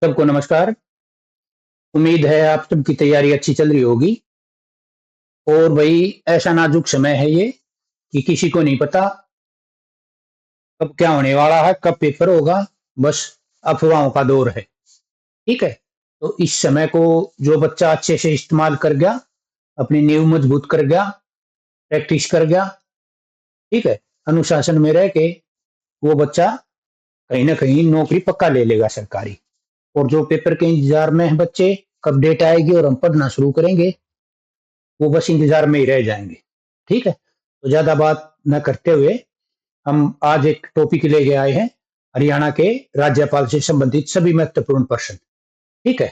सबको नमस्कार। उम्मीद है आप सबकी तैयारी अच्छी चल रही होगी। और भाई, ऐसा नाजुक समय है ये कि किसी को नहीं पता कब क्या होने वाला है, कब पेपर होगा। बस अफवाहों का दौर है। ठीक है। तो इस समय को जो बच्चा अच्छे से इस्तेमाल कर गया, अपनी नींव मजबूत कर गया, प्रैक्टिस कर गया, ठीक है, अनुशासन में रह के, वो बच्चा कहीं ना कहीं नौकरी पक्का ले लेगा सरकारी। और जो पेपर के इंतजार में है बच्चे, कब डेट आएगी और हम पढ़ना शुरू करेंगे, वो बस इंतजार में ही रह जाएंगे। ठीक है। तो ज्यादा बात न करते हुए हम आज एक टॉपिक लेके आए हैं, हरियाणा के राज्यपाल से संबंधित सभी महत्वपूर्ण प्रश्न। ठीक है।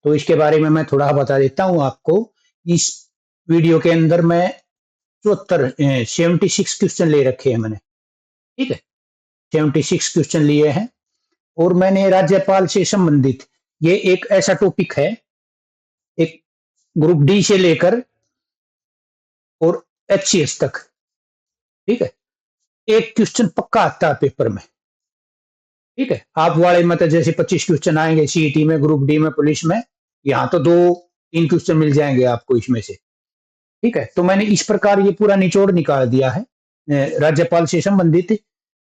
तो इसके बारे में मैं थोड़ा बता देता हूं आपको। इस वीडियो के अंदर मैं 76 क्वेश्चन ले रखे हैं मैंने। ठीक है। 76 क्वेश्चन लिए हैं। और मैंने राज्यपाल से संबंधित, ये एक ऐसा टॉपिक है, एक ग्रुप डी से लेकर और एचसीएस तक। ठीक है। एक क्वेश्चन पक्का आता है पेपर में। ठीक है। आप वाले मतलब जैसे 25 क्वेश्चन आएंगे सीईटी में, ग्रुप डी में, पुलिस में, यहाँ तो दो तीन क्वेश्चन मिल जाएंगे आपको इसमें से। ठीक है। तो मैंने इस प्रकार ये पूरा निचोड़ निकाल दिया है राज्यपाल से संबंधित।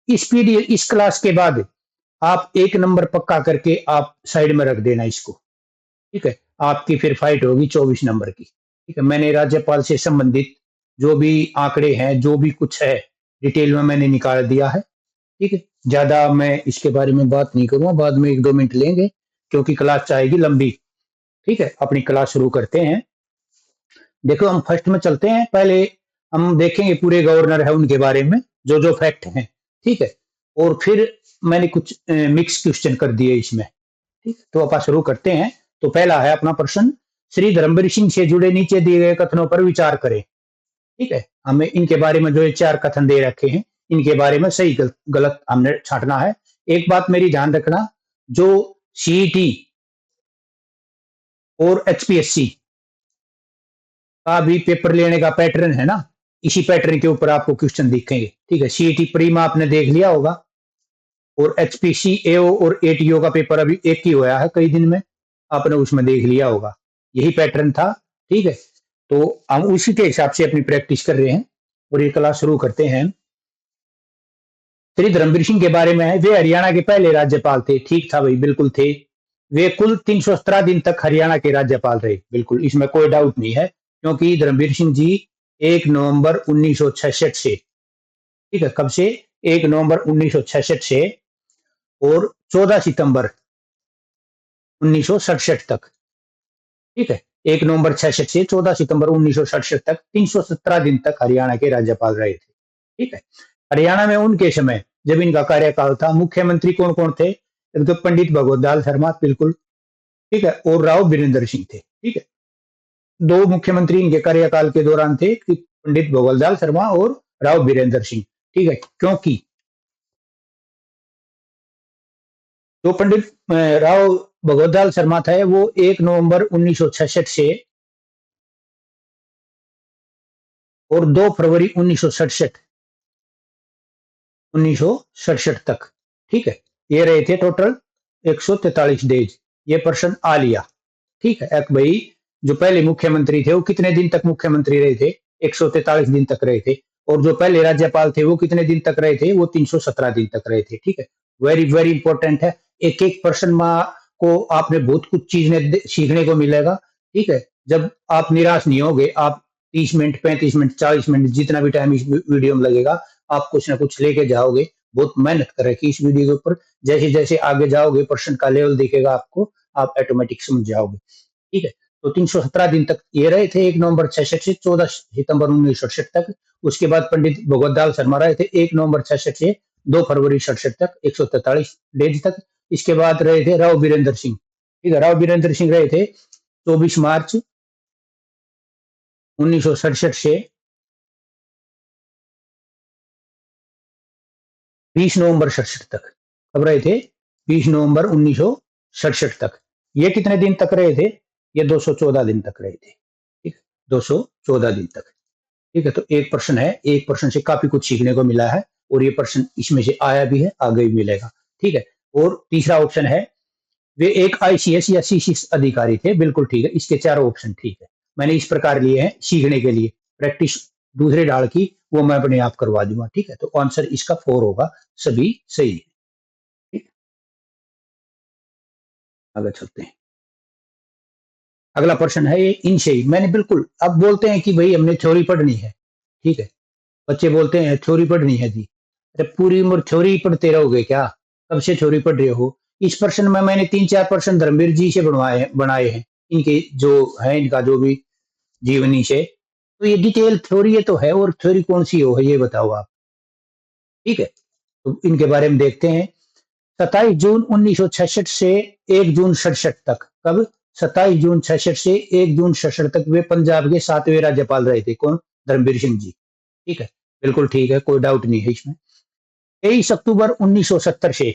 इस पीडीएफ, इस क्लास के बाद आप एक नंबर पक्का करके आप साइड में रख देना इसको। ठीक है। आपकी फिर फाइट होगी 24 नंबर की। ठीक है। मैंने राज्यपाल से संबंधित जो भी आंकड़े हैं, जो भी कुछ है, डिटेल में मैंने निकाल दिया है। ठीक है। ज्यादा मैं इसके बारे में बात नहीं करूंगा, बाद में 1-2 मिनट लेंगे क्योंकि क्लास चाहेगी लंबी। ठीक है। अपनी क्लास शुरू करते हैं। देखो, हम फर्स्ट में चलते हैं। पहले हम देखेंगे पूरे गवर्नर है उनके बारे में, जो जो फैक्ट हैं। ठीक है। और फिर मैंने कुछ मिक्स क्वेश्चन कर दिए इसमें। ठीक है। तो अपन शुरू करते हैं। तो पहला है अपना प्रश्न, श्री धर्मवीर सिंह से जुड़े नीचे दिए गए कथनों पर विचार करें। ठीक है। हमें इनके बारे में जो ये 4 कथन दे रखे हैं, इनके बारे में सही गलत हमने छांटना है। एक बात मेरी ध्यान रखना, जो सीईटी और एचपीएससी का भी पेपर लेने का पैटर्न है ना, इसी पैटर्न के ऊपर आपको क्वेश्चन दिखेंगे। ठीक है। सीईटी प्रीमा आपने देख लिया होगा, और एचपीसी एओ और एटीओ का पेपर अभी एक ही हुआ है कई दिन में, आपने उसमें देख लिया होगा। यही पैटर्न था। ठीक है। तो हम उसी के हिसाब से अपनी प्रैक्टिस कर रहे हैं और ये क्लास शुरू करते हैं। श्री धर्मवीर सिंह के बारे में है, वे हरियाणा के पहले राज्यपाल थे। ठीक था भाई, बिल्कुल थे। वे कुल 317 दिन तक हरियाणा के राज्यपाल रहे, बिल्कुल, इसमें कोई डाउट नहीं है, क्योंकि धर्मवीर सिंह जी 1 नवंबर 1966 से, ठीक है, कब से, 1 नवंबर 1966 से और 14 सितंबर 1967 तक। ठीक है। 1 नवंबर 66 से 14 सितंबर 1967 तक 317 दिन तक हरियाणा के राज्यपाल रहे थे। ठीक है। हरियाणा में उनके समय जब इनका कार्यकाल था, मुख्यमंत्री कौन कौन थे? एक तो पंडित भगवत दाल शर्मा, बिल्कुल, ठीक है, और राव बीरेंद्र सिंह थे। ठीक है। दो मुख्यमंत्री इनके कार्यकाल के दौरान थे, पंडित भगवत दाल शर्मा और राव बीरेंद्र सिंह। ठीक है। क्योंकि जो पंडित राव भगवत दाल शर्मा थे, वो 1 नवंबर 1966 से और 2 फरवरी 1967 तक, ठीक है, ये रहे थे टोटल 143 डेज। ये प्रश्न आ लिया। ठीक है। एक भाई, जो पहले मुख्यमंत्री थे वो कितने दिन तक मुख्यमंत्री रहे थे? 143 दिन तक रहे थे। और जो पहले राज्यपाल थे वो कितने दिन तक रहे थे? वो 317 दिन तक रहे थे। ठीक है। वेरी वेरी इंपॉर्टेंट है। एक एक प्रश्न को आपने बहुत कुछ चीजें सीखने को मिलेगा। ठीक है। जब आप निराश नहीं होगे, आप 30 मिनट, 35 मिनट, 40 मिनट, जितना भी टाइम इस वीडियो में लगेगा, आप कुछ ना कुछ लेके जाओगे। बहुत मेहनत कर रखी इस वीडियो के ऊपर। जैसे जैसे आगे जाओगे, प्रश्न का लेवल दिखेगा आपको, आप ऑटोमेटिक समझ जाओगे। ठीक है। तो 317 दिन तक ये रहे थे, 1 नवंबर 66 से 14 सितंबर 1967 तक। उसके बाद पंडित भगवत दाल शर्मा रहे थे 1 नवंबर 66 से 2 फरवरी 67 तक, 143 डेज तक। इसके बाद रहे थे राव बीरेंद्र सिंह। ठीक है। राव बीरेंद्र सिंह रहे थे 24 मार्च 1967 से 20 नवंबर 67 तक। कब रहे थे? 20 नवंबर 1967 तक। ये कितने दिन तक रहे थे? ये 214 दिन तक रहे थे। ठीक, 214 दिन तक। ठीक है। तो एक प्रश्न है, एक प्रश्न से काफी कुछ सीखने को मिला है, और ये प्रश्न इसमें से आया भी है, आगे भी मिलेगा। ठीक है। और तीसरा ऑप्शन है, वे एक आईसीएस या सीसीएस अधिकारी थे, बिल्कुल ठीक है, इसके चारों ऑप्शन ठीक है। मैंने इस प्रकार लिए हैं सीखने के लिए, प्रैक्टिस दूसरे डाल की वो मैं अपने आप करवा दूंगा, ठीक है। तो आंसर इसका 4 होगा, सभी सही है, ठीक। आगे चलते हैं। अगला प्रश्न है ये इनसे ही, मैंने बिल्कुल, अब बोलते हैं कि भाई हमने थ्योरी पढ़नी है, ठीक है, बच्चे बोलते हैं थ्योरी पढ़नी है जी। अरे पूरी उम्र थ्योरी पढ़ते रहोगे क्या? कब से थ्योरी पढ़ रहे हो? इस प्रश्न में मैंने 3-4 प्रश्न धर्मवीर जी से बनाए हैं, इनके जो है, इनका जो भी जीवनी से। तो ये डिटेल थ्योरी तो है, और थ्योरी कौन सी हो है ये बताओ आप, ठीक है। तो इनके बारे में देखते हैं। 27 जून 1966 से 1 जून 67 तक, कब? 27 जून 66 से 1 जून 67 तक वे पंजाब के 7वें राज्यपाल रहे थे। कौन? धर्मवीर सिंह जी, ठीक है, बिल्कुल ठीक है, कोई डाउट नहीं है इसमें। 23 अक्टूबर 1970 से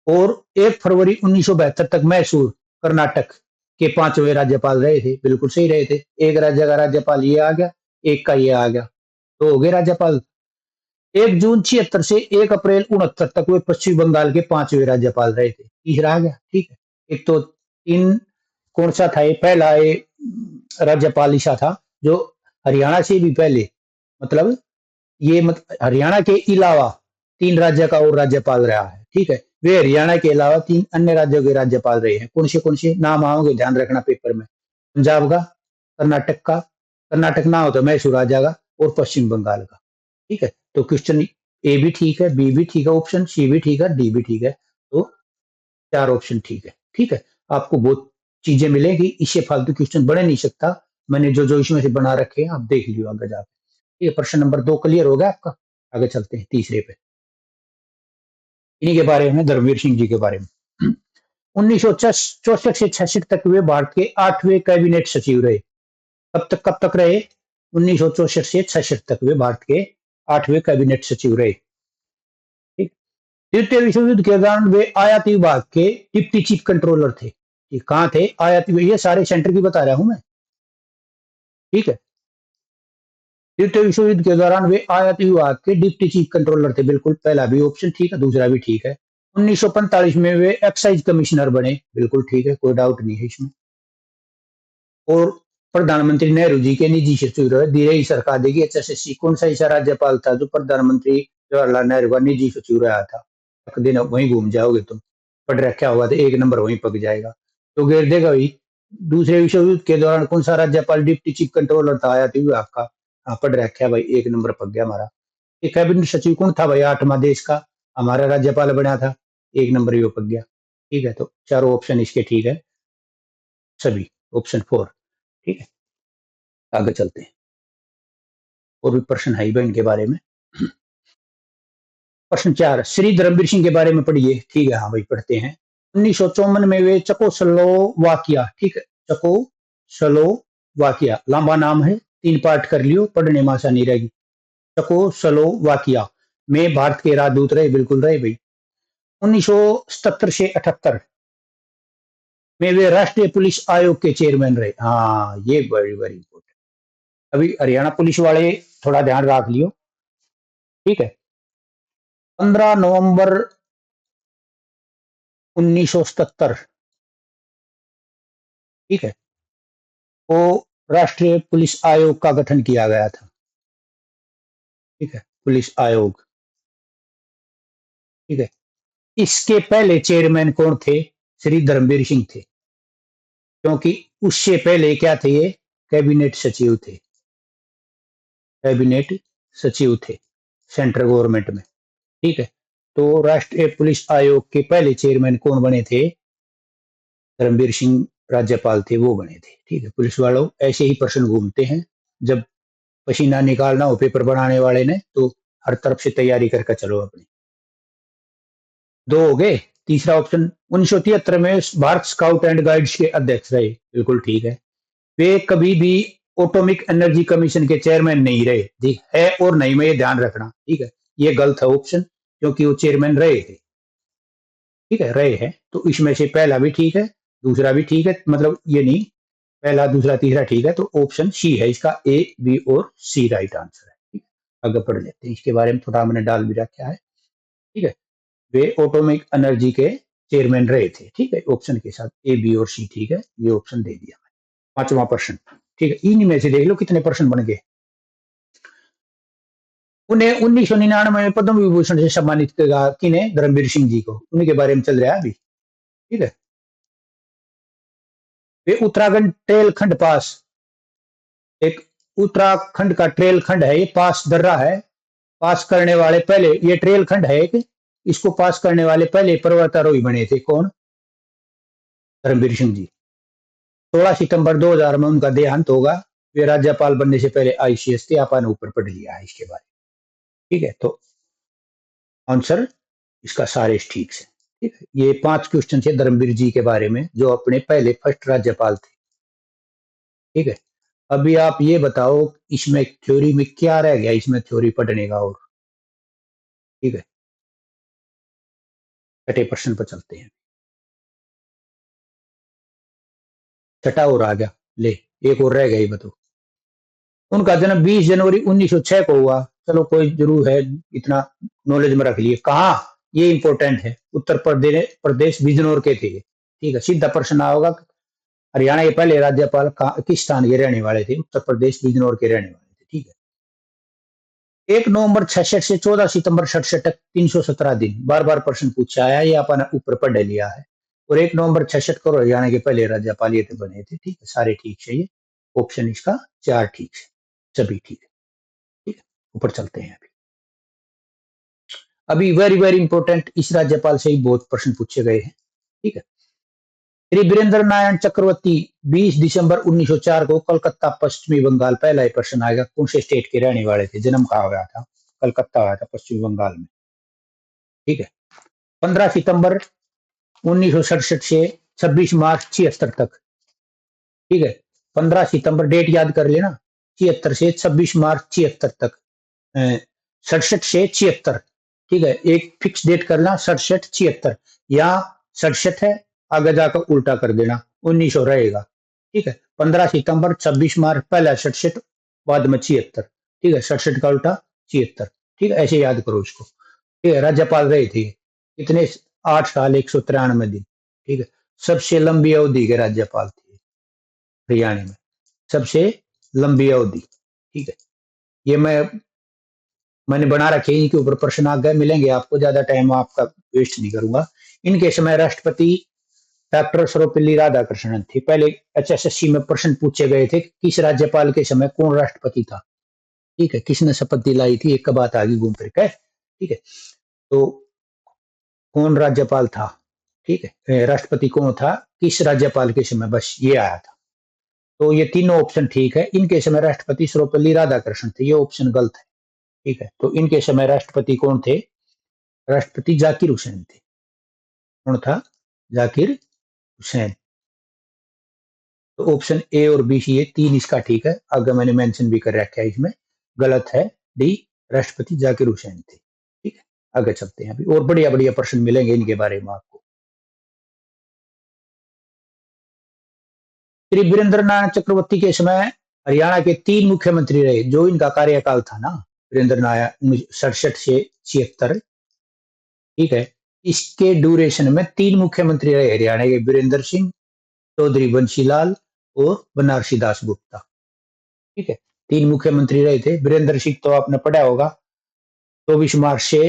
और 1 फरवरी 1972 तक मैसूर, कर्नाटक के 5वें राज्यपाल रहे थे, बिल्कुल सही रहे थे। एक राज्य का राज्यपाल ये आ गया, एक का ये आ गया, तो हो गए राज्यपाल। 1 जून 76 से 1 अप्रैल 69 तक वे पश्चिम बंगाल के 5वें राज्यपाल रहे थे, तीसरा आ गया, ठीक है। एक तो तीन, कौन सा था ये पहला, ये राज्यपाल ईसा था जो हरियाणा से भी पहले, मतलब ये हरियाणा के अलावा 3 राज्य का और राज्यपाल रहा है, ठीक है। वे हरियाणा के अलावा 3 अन्य राज्यों के राज्यपाल रहे हैं। कौन से नाम आओगे ध्यान रखना पेपर में। पंजाब का, कर्नाटक का, कर्नाटक ना हो तो मैसूर आ जाएगा, और पश्चिम बंगाल का, ठीक है। तो क्वेश्चन ए भी ठीक है, बी भी ठीक है, ऑप्शन सी भी ठीक है, डी भी ठीक है, तो 4 ऑप्शन ठीक है, ठीक है। आपको बहुत चीजें मिलेगी, इससे फालतू क्वेश्चन बने नहीं सकता। मैंने जो जो इसमें से बना रखे हैं आप देख लियो आगे जाके। ये प्रश्न नंबर 2 क्लियर हो गया आपका। आगे चलते हैं तीसरे पे, इन्हीं के बारे में, धर्मवीर सिंह जी के बारे में। 1964 से 66 तक वे भारत के 8वें कैबिनेट सचिव रहे। कब तक रहे? 1964 से 66 तक वे भारत के 8वें कैबिनेट सचिव रहे, ठीक। द्वितीय विश्व युद्ध के दौरान वे आयात विभाग के डिप्टी चीफ कंट्रोलर थे। ये कहाँ थे? आयात, ये सारे सेंटर की बता रहा हूं मैं, ठीक है। द्वितीय विश्व युद्ध के दौरान वे आयात विभाग के डिप्टी चीफ कंट्रोलर थे, बिल्कुल पहला भी ऑप्शन ठीक है, दूसरा भी ठीक है। 1945 में वे एक्साइज कमिश्नर बने, बिल्कुल ठीक है, कोई डाउट नहीं है इसमें। और प्रधानमंत्री नेहरू जी के निजी सचिव रहे, धीरे ही सरकार देगी एचएसएससी। कौन सा ऐसा राज्यपाल था जो प्रधानमंत्री जवाहरलाल नेहरू का निजी सचिव रहा था? एक दिन वहीं घूम जाओगे तुम, पढ़ रखा होगा तो एक नंबर वहीं पक जाएगा, तो घेर देगा वही। दूसरे विश्व युद्ध के दौरान कौन सा राज्यपाल डिप्टी चीफ कंट्रोलर था आयात विभाग का? हाँ, पढ़ रखा है भाई, एक नंबर पक गया हमारा। ये कैबिनेट सचिव कौन था भाई? 8वां देश का हमारा राज्यपाल बना था, एक नंबर ये पक गया, ठीक है। तो चारों ऑप्शन इसके ठीक है, सभी ऑप्शन 4, ठीक है। आगे चलते हैं, और भी प्रश्न है भाई इनके बारे में। प्रश्न 4, श्री धर्मवीर सिंह के बारे में पढ़िए, ठीक है, हाँ भाई पढ़ते हैं। 1954 में वे चकोस्लोवाकिया, ठीक है, चकोस्लोवाकिया लंबा नाम है, 3 पार्ट कर लियो, पढ़ने में आसानी रहेगी। चकोस्लोवाकिया में भारत के राजदूत रहे, बिल्कुल रहे भाई। 1977 से 78 में वे राष्ट्रीय पुलिस आयोग के चेयरमैन रहे। हाँ, ये बड़ी बड़ी इंपॉर्टेंट। अभी हरियाणा पुलिस वाले थोड़ा ध्यान रख लियो, ठीक है। 15 नवंबर 1977, ठीक है, को राष्ट्रीय पुलिस आयोग का गठन किया गया था, ठीक है, पुलिस आयोग, ठीक है। इसके पहले चेयरमैन कौन थे? श्री धर्मवीर सिंह थे, क्योंकि उससे पहले क्या थे ये? कैबिनेट सचिव थे, कैबिनेट सचिव थे सेंट्रल गवर्नमेंट में, ठीक है। तो राष्ट्रीय पुलिस आयोग के पहले चेयरमैन कौन बने थे? धर्मवीर सिंह राज्यपाल थे, वो बने थे, ठीक है। पुलिस वालों ऐसे ही प्रश्न घूमते हैं, जब पसीना निकालना हो पेपर बनाने वाले ने तो हर तरफ से तैयारी करके चलो अपनी। 2 हो गए, तीसरा ऑप्शन। 1973 में भारत स्काउट एंड गाइड्स के अध्यक्ष रहे, बिल्कुल ठीक है। वे कभी भी एटॉमिक एनर्जी कमीशन के चेयरमैन नहीं रहे, ठीक है, और नहीं में ये ध्यान रखना, ठीक है। ये गलत है ऑप्शन, क्योंकि वो चेयरमैन रहे थे, ठीक है, रहे हैं। तो इसमें से पहला भी ठीक है, दूसरा भी ठीक है, मतलब ये नहीं, पहला दूसरा तीसरा ठीक है, तो ऑप्शन सी है इसका, ए बी और सी राइट आंसर है, ठीक है। आगे पढ़ लेते हैं, इसके बारे में थोड़ा मैंने डाल भी रखा है, ठीक है। वे एटॉमिक एनर्जी के चेयरमैन रहे थे। ठीक है, ऑप्शन के साथ ए, बी और सी। ठीक है, ये ऑप्शन दे दिया। पांचवा प्रश्न। ठीक है, इनमें से देख लो कितने प्रश्न बन गए। उन्हें 1999 में पद्म विभूषण से सम्मानित किया किन्हें? धर्मवीर सिंह जी को। उन्हीं के बारे में चल रहा है अभी। ठीक है, वे उत्तराखंड ट्रेल खंड पास, एक उत्तराखंड का ट्रेल खंड है, ये पास दर्रा है। पास करने वाले पहले, ये ट्रेल खंड है एक, इसको पास करने वाले पहले पर्वतारोही बने थे। कौन? धर्मवीर सिंह जी। 16 सितंबर 2000 में उनका देहांत होगा। वे राज्यपाल बनने से पहले आईसीएस थे। आपने ऊपर पढ़ लिया है इसके बारे में। ठीक है, तो आंसर इसका सारे ठीक है। ठीक है, ये 5 क्वेश्चन थे धर्मवीर जी के बारे में, जो अपने पहले फर्स्ट राज्यपाल थे। ठीक है, अभी आप ये बताओ इसमें थ्योरी में क्या रह गया, इसमें थ्योरी पढ़ने का और। ठीक है, छठे प्रश्न पर चलते हैं। छठा और आ गया, ले एक और रह गया, ये बताओ। उनका जन्म 20 जनवरी 1906 को हुआ। चलो कोई जरूर है, इतना नॉलेज में रख लिए। कहा? ये इंपॉर्टेंट है, उत्तर प्रदेश बिजनौर के थे। ठीक है, सीधा प्रश्न आओगा। हरियाणा के पहले राज्यपाल किस स्थान के रहने वाले थे? उत्तर प्रदेश बिजनौर के रहने वाले थे। ठीक है, 1 नवंबर 66 से 14 सितंबर 67 तक 317 दिन। बार बार प्रश्न पूछा आया, ये अपन ऊपर पढ़ लिया है। और 1 नवंबर 66 को हरियाणा के पहले राज्यपाल ये बने थे। ठीक है, सारे ठीक है। ये ऑप्शन इसका 4 ठीक है, सभी ठीक है। ठीक है, ऊपर चलते हैं। अभी वेरी वेरी इंपॉर्टेंट, इस राज्यपाल से ही बहुत प्रश्न पूछे गए हैं। ठीक है, श्री वीरेंद्र नारायण चक्रवर्ती 20 दिसंबर 1904 को कलकत्ता पश्चिमी बंगाल। पहला ही प्रश्न आएगा, कौन से स्टेट के रहने वाले थे? जन्म कहा गया था? कलकत्ता आया था, पश्चिमी बंगाल में। ठीक है, 15 सितंबर 1967 से 26 मार्च 76 तक। ठीक है, 15 सितंबर डेट याद कर लेना, 76 से 26 मार्च 76 तक, 67 से 76। ठीक है, एक फिक्स डेट करना, 67 76। यहाँ 67 है, आगे जाकर उल्टा कर देना, 1900 रहेगा। ठीक है, 15 सितंबर 26 मार्च पहला 67, बाद में 76। ठीक है, 67 का उल्टा 76। ठीक है, ऐसे याद करो इसको। ठीक है, राज्यपाल रहे थे कितने? 8 साल 193 दिन। ठीक है, सबसे लंबी अवधि के राज्यपाल थे हरियाणा में, सबसे लंबी अवधि। ठीक है, ये मैंने बना रखे, इनके ऊपर प्रश्न आ गए, मिलेंगे आपको, ज्यादा टाइम आपका वेस्ट नहीं करूंगा। इनके समय राष्ट्रपति डॉक्टर सर्वपल्ली राधाकृष्णन थे। पहले एचएसएससी में प्रश्न पूछे गए थे, किस राज्यपाल के समय कौन राष्ट्रपति था? ठीक है, किसने शपथ दिलाई थी? एक बात आ गई घूम फिर के। ठीक है, तो कौन राज्यपाल था? ठीक है, राष्ट्रपति कौन था किस राज्यपाल के समय? बस ये आया था। तो ये तीनों ऑप्शन ठीक है। इनके समय राष्ट्रपति सर्वपल्ली राधाकृष्णन थे, ये ऑप्शन गलत है। ठीक है, तो इनके समय राष्ट्रपति कौन थे? राष्ट्रपति जाकिर हुसैन थे। कौन था? जाकिर हुसैन। तो ऑप्शन ए और बी सी, ये तीन इसका ठीक है। आगे मैंने मेंशन भी कर रखा है, इसमें गलत है डी, राष्ट्रपति जाकिर हुसैन थे। ठीक है, आगे चलते हैं। अभी और बढ़िया बढ़िया प्रश्न मिलेंगे इनके बारे में आपको। श्री वीरेंद्र नारायण चक्रवर्ती के समय हरियाणा के 3 मुख्यमंत्री रहे, जो इनका कार्यकाल था ना, वीरेंद्र नारायण 67 से 76। ठीक है, इसके ड्यूरेशन में 3 मुख्यमंत्री रहे हरियाणा के, वीरेंद्र सिंह, चौधरी बंशीलाल और बनारसी दास गुप्ता। ठीक है, 3 मुख्यमंत्री रहे थे। वीरेंद्र सिंह तो आपने पढ़ा होगा, 24 मार्च से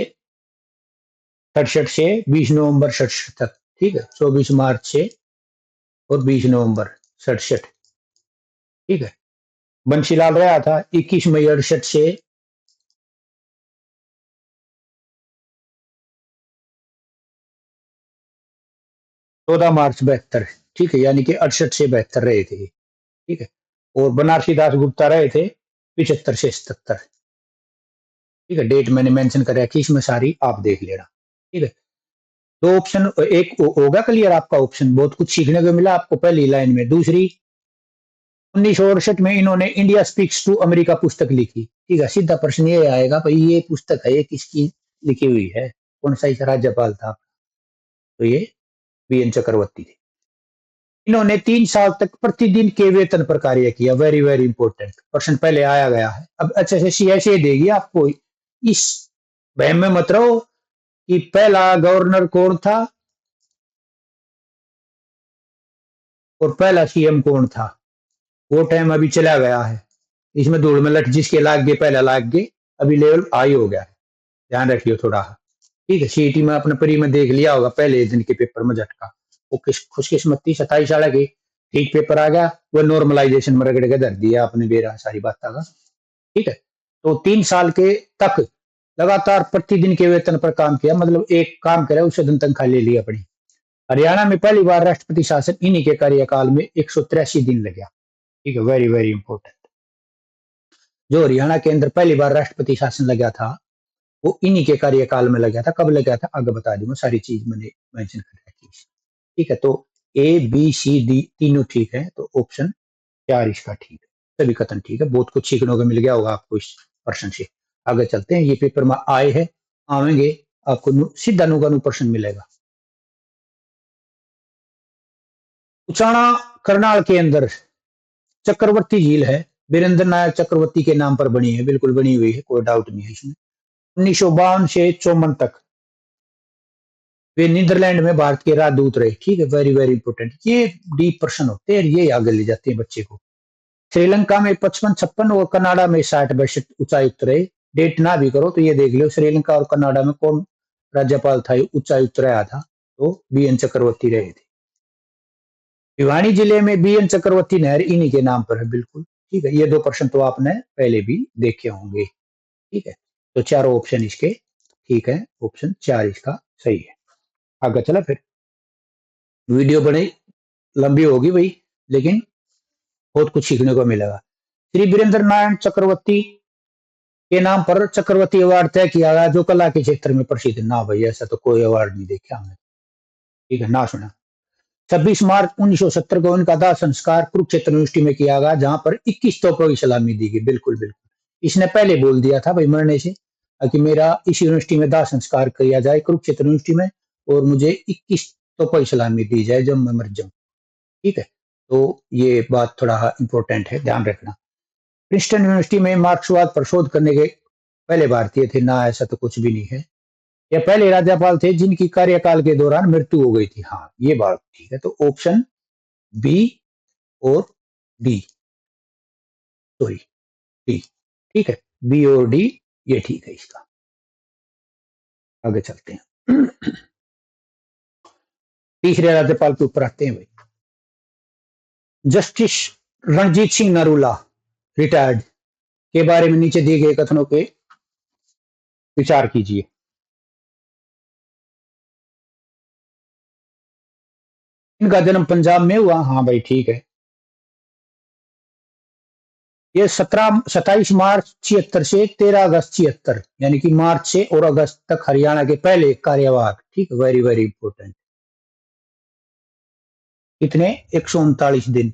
67 से 20 नवंबर 67 तक। ठीक है, 24 मार्च से और 20 नवंबर 67। ठीक है, बंशीलाल रहा था 21 मई 68 से 14 मार्च 72। ठीक है, यानी कि 68 से 72 रहे थे। ठीक है, और बनारसी दास गुप्ता रहे थे 75 से 77। ठीक है, डेट मैंने मेंशन कर रखी इसमें सारी, आप देख लेना। ठीक है, दो ऑप्शन, एक होगा क्लियर आपका ऑप्शन, बहुत कुछ सीखने को मिला आपको पहली लाइन में। दूसरी, 1968 में इन्होंने इंडिया स्पीक्स टू अमेरिका पुस्तक लिखी। ठीक है, सीधा प्रश्न ये आएगा भाई, ये पुस्तक है, ये किसकी लिखी हुई है? कौन सा इस राज्यपाल था? तो ये वीएन चक्रवर्ती थे। इन्होंने 3 साल तक प्रतिदिन के वेतन पर कार्य किया। वेरी वेरी इंपॉर्टेंट प्रश्न पहले आया गया है। अब अच्छे से ऐसे देगी आपको, इस बहम में मत रहो कि पहला गवर्नर कौन था, और पहला सीएम कौन था? वो टाइम अभी चला गया है। इसमें धूल में लट जिसके लाग गए पहला लाग गए, अभी लेवल हाई हो गया है। ध्यान रखियो थोड़ा। ठीक है, सीईटी में अपने परी में देख लिया होगा पहले दिन के पेपर में झटका। वो खुशकिस्मती 27 साल की ठीक पेपर आ गया, वो नॉर्मलाइजेशन में रगड़ के धर दिया आपने बेरा सारी बात का। ठीक है, तो 3 साल के तक लगातार प्रतिदिन के वेतन पर काम किया, मतलब एक काम करे उसे दिन तनख्वाह ले ली अपनी। हरियाणा में पहली बार राष्ट्रपति शासन इन्हीं के कार्यकाल में 183 दिन लगा। ठीक है, वेरी वेरी इंपॉर्टेंट। जो हरियाणा के अंदर पहली बार राष्ट्रपति शासन लगा था वो इन्हीं के कार्यकाल में लगा था। कब लगा था आगे बता दूंगा, सारी चीज मैंने मेंशन कर रखी है। ठीक है, तो ए बी सी डी तीनों ठीक है, तो ऑप्शन 4 इसका ठीक है। सभी कथन ठीक है, बहुत कुछ सीखने को मिल गया होगा आपको इस प्रश्न से। आगे चलते हैं, ये पेपर में आए हैं, आवेंगे, आपको सीधा नुगानु प्रश्न मिलेगा। उचाना करनाल के अंदर चक्रवर्ती झील है, वीरेंद्र नायक चक्रवर्ती के नाम पर बनी है, बिल्कुल बनी हुई है, कोई डाउट नहीं है इसमें। 1952 से 54 तक वे नीदरलैंड में भारत के राजदूत रहे। ठीक है, वेरी वेरी इंपोर्टेंट, ये डीप प्रश्न होते हैं, ये आगे ले जाते हैं बच्चे को। श्रीलंका में 55-56 और कनाडा में 60-62 उच्चायुक्त रहे। डेट ना भी करो तो ये देख लो, श्रीलंका और कनाडा में कौन राज्यपाल था, उच्चायुक्त रहा था, तो बीएन चक्रवर्ती रहे थे। भिवानी जिले में बीएन चक्रवर्ती नहर इन्हीं के नाम पर है, बिल्कुल ठीक है। ये 2 प्रश्न तो आपने पहले भी देखे होंगे। ठीक है, तो चारों ऑप्शन इसके ठीक है, ऑप्शन 4 इसका सही है। आगे चला फिर, वीडियो बड़ी लंबी होगी भाई, लेकिन बहुत कुछ सीखने को मिलेगा। श्री वीरेंद्र नारायण चक्रवर्ती के नाम पर चक्रवर्ती अवार्ड तय किया गया जो कला के क्षेत्र में प्रसिद्ध है। ना भाई, ऐसा तो कोई अवार्ड नहीं देखा हमने। ठीक है, ना सुना। 26 मार्च 1970 को उनका दाह संस्कार कुरुक्षेत्र यूनिवर्सिटी में किया गया, जहां पर 21 तोपों की सलामी दी गई। बिल्कुल बिल्कुल, इसने पहले बोल दिया था भाई मरने से कि मेरा इस यूनिवर्सिटी में दाह संस्कार किया जाए, कुरुक्षेत्र यूनिवर्सिटी में, और मुझे 21 तोपों की सलामी दी जाए जब मैं मर जाऊं। ठीक है, तो ये बात थोड़ा इंपॉर्टेंट है, ध्यान रखना। प्रिंसटन यूनिवर्सिटी में मार्क्सवाद पर शोध करने के पहले भारतीय थे। ना, ऐसा तो कुछ भी नहीं है। ये पहले राज्यपाल थे जिनकी कार्यकाल के दौरान मृत्यु हो गई थी। हाँ, ये बात ठीक है, तो ऑप्शन बी और डी, सॉरी डी, ठीक है, बी और डी ये ठीक है इसका। आगे चलते हैं, तीसरे राज्यपाल के ऊपर आते हैं भाई। जस्टिस रणजीत सिंह नरूला रिटायर्ड के बारे में नीचे दिए गए कथनों पे विचार कीजिए। इनका जन्म पंजाब में हुआ। हाँ भाई ठीक है। ये 27 मार्च 76 से 13 अगस्त 76, यानी कि मार्च से और अगस्त तक हरियाणा के पहले कार्यवाहक। ठीक, वेरी वेरी इंपोर्टेंट। कितने? 139 दिन।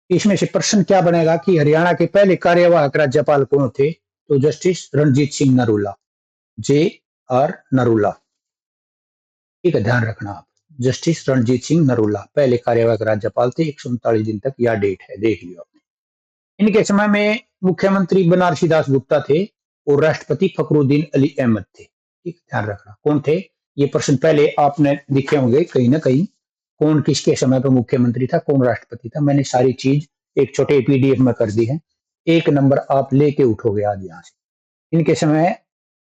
इसमें से प्रश्न क्या बनेगा कि हरियाणा के पहले कार्यवाहक राज्यपाल कौन थे? तो justice Ranjit Singh Narula, J are Narula. ठीक है, ध्यान रखना आप, जस्टिस रणजीत सिंह नरूला पहले कार्यवाहक राज्यपाल थे। 139 दिन तक यह डेट है, देख लियो आपने। इनके समय में मुख्यमंत्री बनारसी दास गुप्ता थे और राष्ट्रपति फखरुद्दीन अली अहमद थे। ठीक, ध्यान रखना कौन थे। ये प्रश्न पहले आपने लिखे होंगे कहीं ना कहीं, कौन किसके समय पर मुख्यमंत्री था, कौन राष्ट्रपति था। मैंने सारी चीज एक छोटे पीडीएफ में कर दी है, 1 नंबर आप लेके उठोगे आज यहाँ से। इनके समय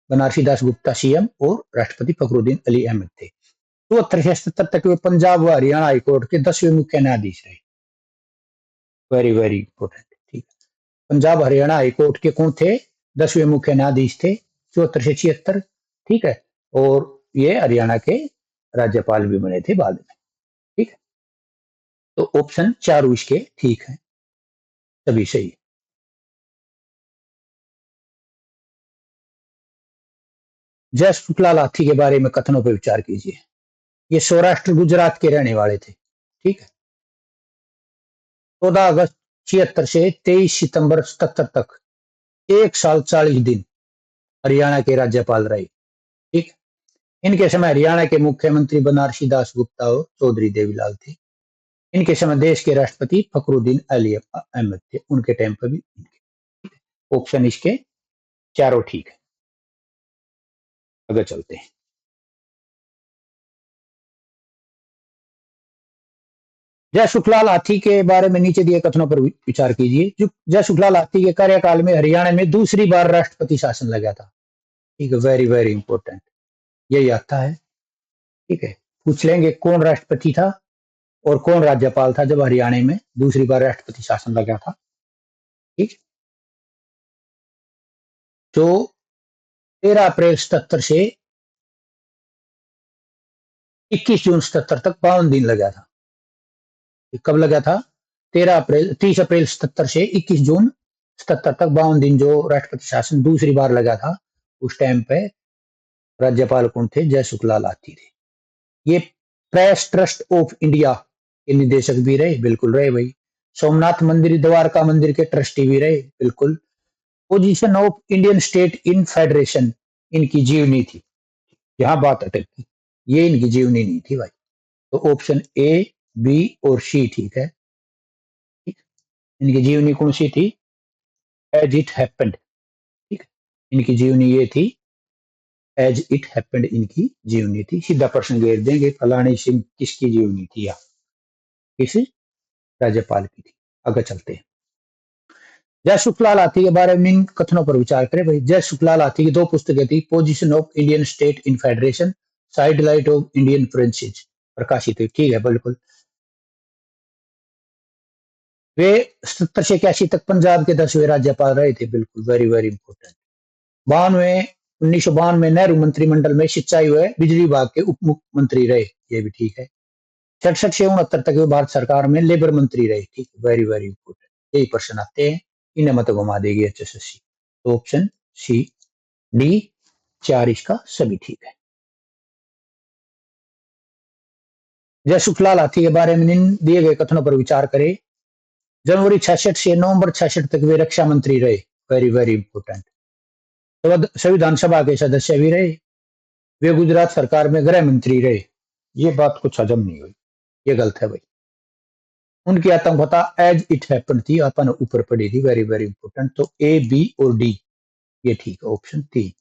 बनारसी दास गुप्ता सीएम और राष्ट्रपति फखरुद्दीन अली अहमद थे। 74 से 77 तक वे पंजाब व हरियाणा हाईकोर्ट के 10वें मुख्य न्यायाधीश रहे। Very very important. ठीक, पंजाब हरियाणा हाईकोर्ट के कौन थे? 10वें मुख्य न्यायाधीश थे, 74 से 76। ठीक है, और ये हरियाणा के राज्यपाल भी बने थे बाद में। ठीक है, तो ऑप्शन 4 इसके ठीक है, सभी सही। जय शुक्ला लाठी के बारे में कथनों पर विचार कीजिए। ये सौराष्ट्र गुजरात के रहने वाले थे। ठीक है, 14 अगस्त 76 से 23 सितंबर 77 तक 1 साल 40 दिन हरियाणा के राज्यपाल रहे। ठीक, इनके समय हरियाणा के मुख्यमंत्री बनारसी दास गुप्ता और चौधरी देवीलाल थे। इनके समय देश के राष्ट्रपति फखरुद्दीन अली अहमद थे, उनके टाइम पर भी। ऑप्शन इसके चारों ठीक है। आगे चलते हैं। जय सुखलाल हाथी के बारे में नीचे दिए कथनों पर विचार कीजिए। जय सुखलाल हाथी के कार्यकाल में हरियाणा में दूसरी बार राष्ट्रपति शासन लगा था। ठीक है, वेरी वेरी इंपॉर्टेंट, यही आता है। ठीक है, पूछ लेंगे कौन राष्ट्रपति था और कौन राज्यपाल था जब हरियाणा में दूसरी बार राष्ट्रपति शासन लगा था। ठीक, जो 13 अप्रैल 77 से 21 जून 77 तक 52 दिन लगा था। कब लगा था? 30 अप्रैल 77 से 21 जून 77 तक 52 दिन जो राष्ट्रपति शासन दूसरी बार लगा था। उस टाइम पे राज्यपाल कौन थे? जय सुखलाल आती थे। ये प्रेस ट्रस्ट ऑफ इंडिया के निदेशक भी रहे, बिल्कुल रहे भाई। सोमनाथ मंदिर, द्वारका मंदिर के ट्रस्टी भी रहे, बिल्कुल। Position of Indian state in federation इनकी जीवनी थी। यहाँ बात अटकी, ये इनकी जीवनी नहीं थी भाई। तो ऑप्शन ए, बी और सी ठीक है। इनकी जीवनी कौन सी थी? As it happened. ठीक, इनकी जीवनी ये थी, एज इट हैपेंड इनकी जीवनी थी। सीधा प्रश्न घेर देंगे, फलाने सिंह किसकी जीवनी थी या किस राज्यपाल की थी। आगे चलते हैं। जय सुखलाल हाथी के बारे में इन कथनों पर विचार करें भाई। जय सुखलाल हाथी की 2 पुस्तकें थी, position of Indian state in federation, side light of Indian princess, प्रकाशित हुई। ठीक है, बिल्कुल। वे 77 से 81 तक पंजाब के 10वें राज्यपाल रहे थे, बिल्कुल, वेरी वेरी इंपॉर्टेंट। 1992 में नेहरू मंत्रिमंडल में सिंचाई व बिजली विभाग के उप मुख्यमंत्री रहे, ये भी ठीक है। 66 से 69 तक वे भारत सरकार में लेबर मंत्री रहे। ठीक, वेरी वेरी इंपॉर्टेंट, यही प्रश्न आते हैं, इन्हें मत घुमा देगी HSSC। तो ऑप्शन सी, डी, 4 इसका सभी ठीक है। जय सुखलाल हाथी के बारे में इन दिए गए कथनों पर विचार करें। जनवरी 66 से नवंबर 66 तक वे रक्षा मंत्री रहे, वेरी वेरी इंपॉर्टेंट। संविधान सभा के सदस्य भी रहे। वे गुजरात सरकार में गृह मंत्री रहे। ये बात कुछ हजम नहीं हुई, ये गलत है भाई। उनकी आत्मकथा एज इट हैपेंड थी, अपन ऊपर पड़ी थी, वेरी वेरी इंपॉर्टेंट। तो ए, बी और डी ये ठीक है, ऑप्शन 3।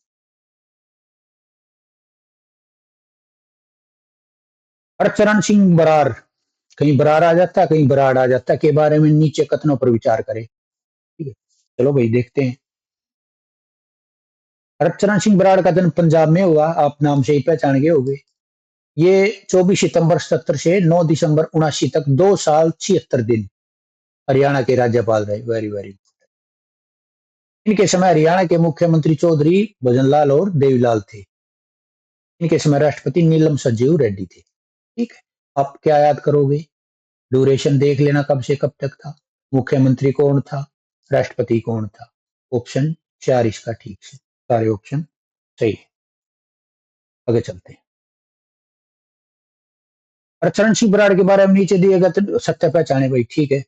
हरचरण सिंह बरार, कहीं बरार आ जाता है, कहीं बराड़ आ जाता है, के बारे में नीचे कथनों पर विचार करें। ठीक है, चलो भाई देखते हैं। हरचरण सिंह बराड़ का जन्म पंजाब में हुआ, आप नाम से ही पहचान गए होंगे। ये 24 सितंबर 77 से 9 दिसंबर 79 तक 2 साल 76 दिन हरियाणा के राज्यपाल रहे, वेरी वेरी। इनके समय हरियाणा के मुख्यमंत्री चौधरी भजनलाल और देवीलाल थे। इनके समय राष्ट्रपति नीलम संजीव रेड्डी थे। ठीक है, आप क्या याद करोगे? ड्यूरेशन देख लेना, कब से कब तक था, मुख्यमंत्री कौन था, राष्ट्रपति कौन था। ऑप्शन 4 इसका ठीक है, सारे ऑप्शन सही है। आगे चलते हैं। हरचरण सिंह बराड़ के बारे में नीचे दिए गए सत्य पहचाने भाई। ठीक है,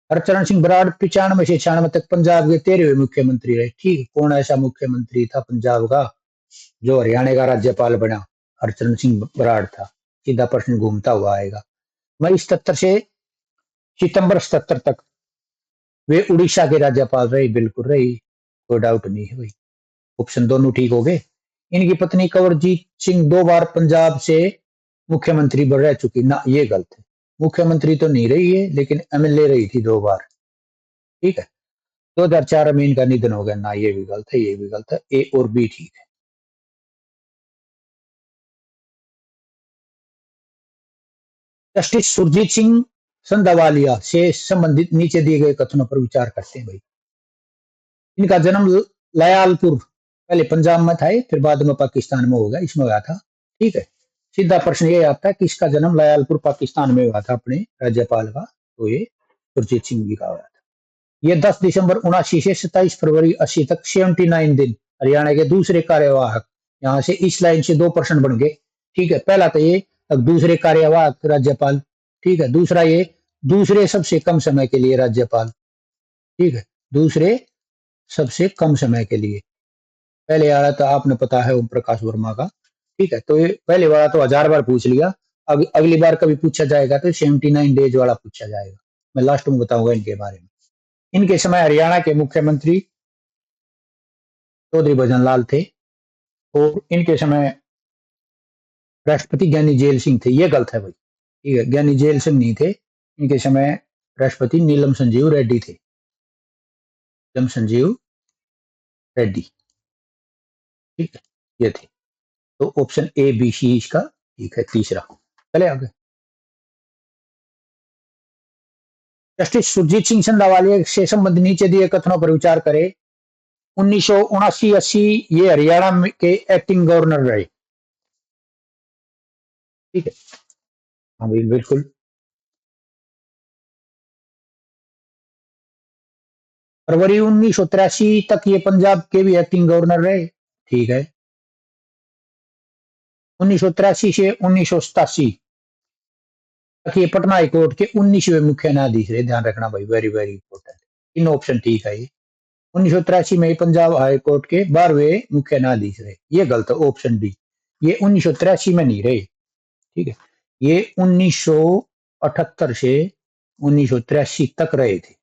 हरचरण सिंह बराड़ 95 से 96 तक पंजाब के 13वें मुख्यमंत्री रहे। ठीक है, कौन ऐसा मुख्यमंत्री था पंजाब का जो हरियाणा का राज्यपाल बना? हरचरण सिंह बराड़ था। सीधा प्रश्न घूमता हुआ आएगा। मई 77 से सितंबर 77 तक वे उड़ीसा के राज्यपाल रहे, बिल्कुल रही, कोई डाउट नहीं है भाई। ऑप्शन दोनों ठीक हो गए। इनकी पत्नी कंवरजीत सिंह 2 बार पंजाब से मुख्यमंत्री रह चुकी ना, ये गलत है। मुख्यमंत्री तो नहीं रही है, लेकिन MLA रही थी 2 बार। ठीक है, 2004 में इनका निधन हो गया ना, ये भी गलत है, ये भी गलत है। ए और बी ठीक है। जस्टिस सुरजीत सिंह संधावालिया से संबंधित नीचे दिए गए कथनों पर विचार करते हैं भाई। इनका जन्म लयालपुर, पहले पंजाब में था फिर बाद में पाकिस्तान में हो गया, इसमें हुआ था। ठीक है, सीधा प्रश्न ये आता है कि इसका जन्म लयालपुर पाकिस्तान में हुआ था अपने राज्यपाल का, तो ये सुरजीत सिंह जी का हुआ था। ये 10 दिसंबर 79 से 27 फरवरी 80 तक 79 दिन हरियाणा के दूसरे कार्यवाहक, यहाँ से इस लाइन से 2 प्रश्न बन गए। ठीक है, पहला तो ये दूसरे कार्यवाहक राज्यपाल। ठीक है, दूसरा ये दूसरे सबसे कम समय के लिए राज्यपाल। ठीक है, दूसरे सबसे कम समय के लिए। पहले वाला तो आपने पता है ओम प्रकाश वर्मा का। ठीक है, तो ये पहले वाला तो 1000 बार पूछ लिया। अगली बार कभी पूछा जाएगा तो 79 डेज वाला पूछा जाएगा। मैं लास्ट में बताऊंगा इनके बारे में। इनके समय हरियाणा के मुख्यमंत्री चौधरी भजनलाल थे और इनके समय राष्ट्रपति ज्ञानी जेल सिंह थे, ये गलत है भाई। ठीक है, ज्ञानी जेल सिंह नहीं थे, इनके समय राष्ट्रपति नीलम संजीव रेड्डी थे, नीलम संजीव रेड्डी। ठीक है, ये थे। तो ऑप्शन ए बी सी इसका ठीक है, तीसरा। चले आगे। जस्टिस सुरजीत सिंह संधावालिया से संबंधित नीचे दिए कथनों पर विचार करें। 1979-80 ये हरियाणा के एक्टिंग गवर्नर रहे। ठीक है, हाँ भाई बिल्कुल। फरवरी 1983 तक ये पंजाब के भी एक्टिंग गवर्नर रहे। ठीक है, 1983 से 1987 तक ये पटना हाईकोर्ट के 19वें मुख्य न्यायाधीश रहे। ध्यान रखना भाई, वेरी वेरी इंपॉर्टेंट। इन ऑप्शन ठीक है। ये 1983 में पंजाब हाईकोर्ट के 12वें मुख्य न्यायाधीश रहे। ये गलत है, ऑप्शन डी। ये 1983 में नहीं रहे। ठीक है, ये 1978 से 1983 तक रहे थे।